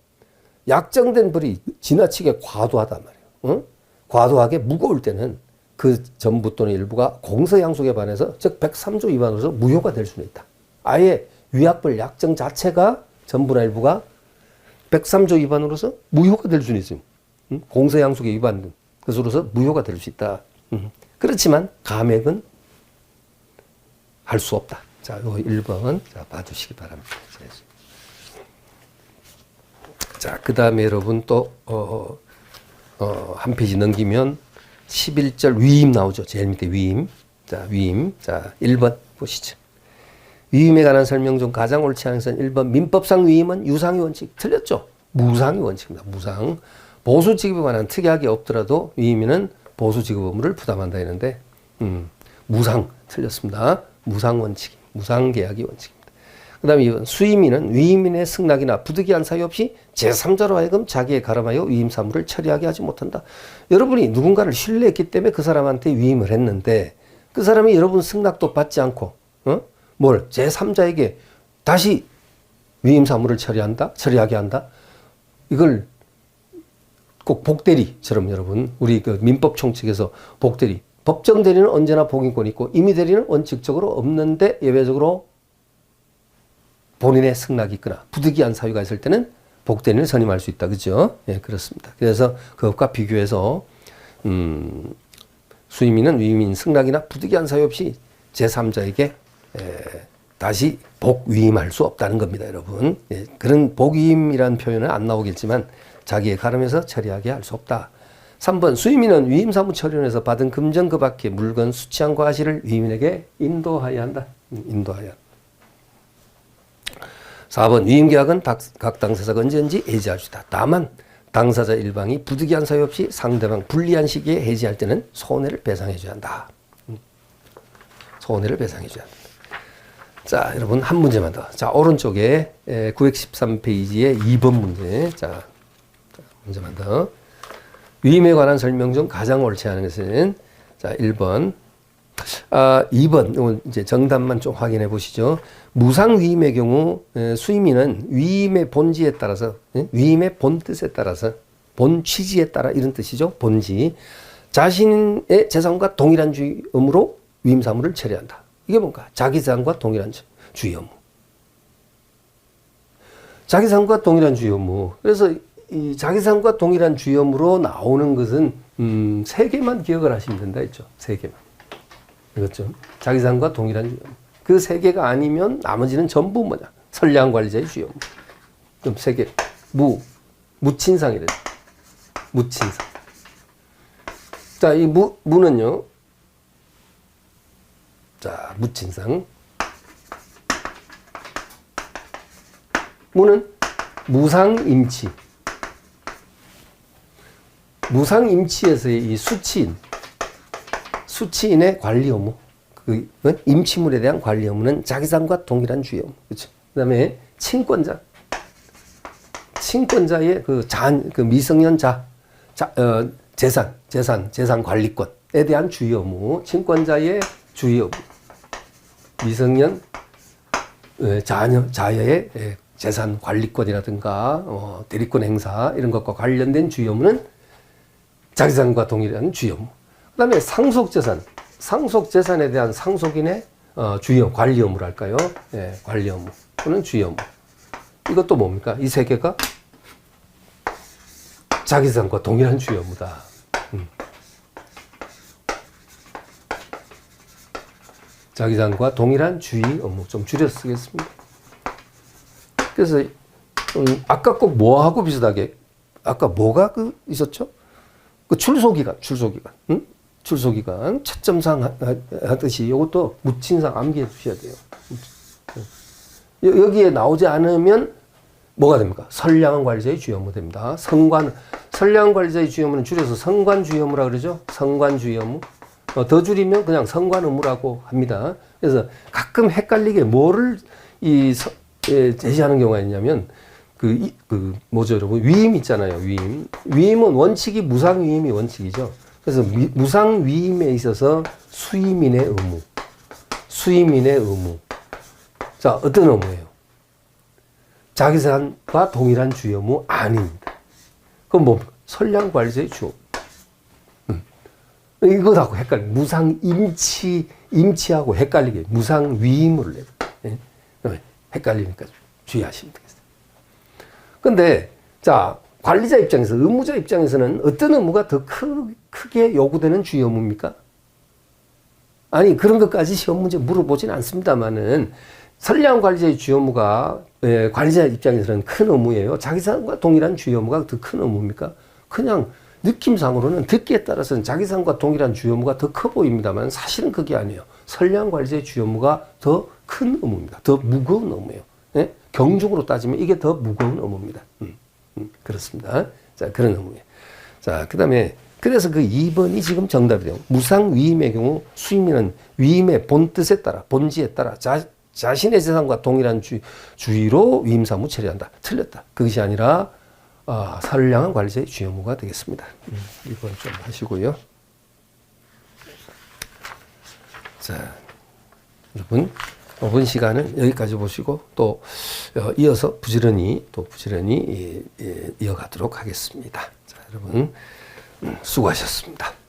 약정된 벌이 지나치게 과도하단 말이에요. 과도하게 무거울 때는 그 전부 또는 일부가 공서양속에 반해서, 즉 103조 위반으로서 무효가 될 수는 있다. 아예 위약벌 약정 자체가 전부나 일부가 103조 위반으로서 무효가 될 수는 있어요. 공서양속에 위반된 것으로서 무효가 될 수 있다. 그렇지만 감액은 할 수 없다. 자, 요 1번 자, 봐주시기 바랍니다. 자, 그 다음에 여러분 또 한 페이지 넘기면 11절 위임 나오죠. 제일 밑에 위임. 자, 위임. 자, 1번 보시죠. 위임에 관한 설명 중 가장 옳지 않은 것은 1번 민법상 위임은 유상의 원칙. 틀렸죠. 무상의 원칙입니다. 무상. 보수 지급에 관한 특약이 없더라도 위임인은 보수 지급 의무를 부담한다 했는데 무상 틀렸습니다. 무상 원칙, 무상 계약이 원칙입니다. 그 다음에 2번 수임인은 위임인의 승낙이나 부득이한 사유 없이 제3자로 하여금 자기에 가름하여 위임 사무를 처리하게 하지 못한다. 여러분이 누군가를 신뢰했기 때문에 그 사람한테 위임을 했는데 그 사람이 여러분 승낙도 받지 않고 제3자에게 다시 위임 사무를 처리하게 한다. 이걸 꼭 복대리처럼 여러분 우리 그 민법총 측에서 복대리 법정 대리는 언제나 복인권이 있고 임의 대리는 원칙적으로 없는데 예외적으로 본인의 승낙이 있거나 부득이한 사유가 있을 때는 복대리를 선임할 수 있다. 그죠? 예, 그렇습니다. 그래서 그것과 비교해서 수임인은 위임인 승낙이나 부득이한 사유 없이 제3자에게 다시 복위임할 수 없다는 겁니다, 여러분. 예, 그런 복위임이라는 표현은 안 나오겠지만 자기의 가름에서 처리하게 할 수 없다. 3번 수임인은 위임사무 처리원에서 받은 금전 그 밖의 물건 수취한 과실을 위임인에게 인도하여야 한다. 인도하여야 한다. 4번 위임계약은 각 당사자가 언제든지 해지할 수 있다. 다만 당사자 일방이 부득이한 사유 없이 상대방 불리한 시기에 해지할 때는 손해를 배상해 줘야 한다. 손해를 배상해 줘야 한다. 자, 여러분 한 문제만 더. 자, 오른쪽에 913페이지에 2번 문제. 자, 문제만 더. 위임에 관한 설명 중 가장 옳지 않은 것은 자, 1번. 2번 이제 정답만 좀 확인해 보시죠. 무상 위임의 경우 수임인은 위임의 본지에 따라서 위임의 본 뜻에 따라서 본 취지에 따라 이런 뜻이죠. 본지 자신의 재산과 동일한 주의 의무로 위임 사무를 처리한다. 이게 뭔가 자기 재산과 동일한 주의 의무. 자기 재산과 동일한 주의 의무. 그래서 이 자기 재산과 동일한 주의 의무로 나오는 것은 3개만 기억을 하시면 된다 했죠. 3개만. 이거죠. 자기 재산과 동일한 주의 의무. 그 3개가 아니면 나머지는 전부 뭐냐? 선량 관리자의 주의 의무. 그럼 3개. 무친상이래. 무친상. 자, 이 무는요. 자, 무친상. 무는 무상임치. 무상임치에서의 이 수치인의 관리 의무. 그 임치물에 대한 관리 의무는 자기상과 동일한 주의 의무. 그렇죠. 그다음에 친권자의 그 미성년 재산 관리권에 대한 주의 의무. 친권자의 주의 의무. 미성년 자녀의 재산 관리권이라든가 대리권 행사 이런 것과 관련된 주의 의무는 자기재산과 동일한 주의 의무. 그다음에 상속재산에 대한 상속인의 주의 의무, 관리 의무랄까요? 예, 관리 의무. 또는 주의 의무. 이것도 뭡니까? 이 3개가 자기재산과 동일한 주의 의무다. 자기재산과 동일한 주의 의무. 좀 줄여서 쓰겠습니다. 그래서 아까 꼭 뭐하고 비슷하게 아까 뭐가 있었죠? 그 출소기간, 응? 출소기간 채점상 하듯이 이것도 무친상 암기해 두셔야 돼요. 여기에 나오지 않으면 뭐가 됩니까? 선량한 관리자의 주요 업무 됩니다. 선량한 관리자의 주요 업무는 줄여서 성관 주요 업무라 그러죠. 성관 주요 업무. 더 줄이면 그냥 성관 업무라고 합니다. 그래서 가끔 헷갈리게 뭐를 제시하는 경우가 있냐면 뭐죠, 여러분? 위임 있잖아요, 위임. 위임은 원칙이 무상위임이 원칙이죠. 그래서 무상위임에 있어서 수임인의 의무. 자, 어떤 의무예요? 자기산과 동일한 주요 업무 아닙니다. 그럼 뭐, 선량관리자의 주. 이거하고 헷갈려. 임치하고 헷갈리게 무상위임을 내요. 예? 헷갈리니까 주의하시면 되겠어요. 근데, 자, 관리자 입장에서, 의무자 입장에서는 어떤 의무가 더 크게 요구되는 주요 업무입니까? 아니, 그런 것까지 시험 문제 물어보진 않습니다만은, 선량한 관리자의 주요 업무가 관리자 입장에서는 큰 업무예요. 자기상과 동일한 주요 업무가 더 큰 업무입니까? 그냥 느낌상으로는 듣기에 따라서는 자기상과 동일한 주요 업무가 더 커 보입니다만 사실은 그게 아니에요. 선량한 관리자의 주요 업무가 더 큰 업무입니다. 더 무거운 업무예요. 예? 경중으로 따지면 이게 더 무거운 업무입니다. 그렇습니다. 자, 그런 업무예요. 자, 그 다음에 그래서 그 2번이 지금 정답이 돼요. 무상위임의 경우 수임인은 위임의 본뜻에 따라, 본지에 따라 자신의 재산과 동일한 주의로 위임사무 처리한다. 틀렸다. 그것이 아니라 선량한 관리자의 주요 업무가 되겠습니다. 이번 좀 하시고요. 자, 여러분 이번 시간은 여기까지 보시고 또 이어서 부지런히 이어가도록 하겠습니다. 자, 여러분 수고하셨습니다.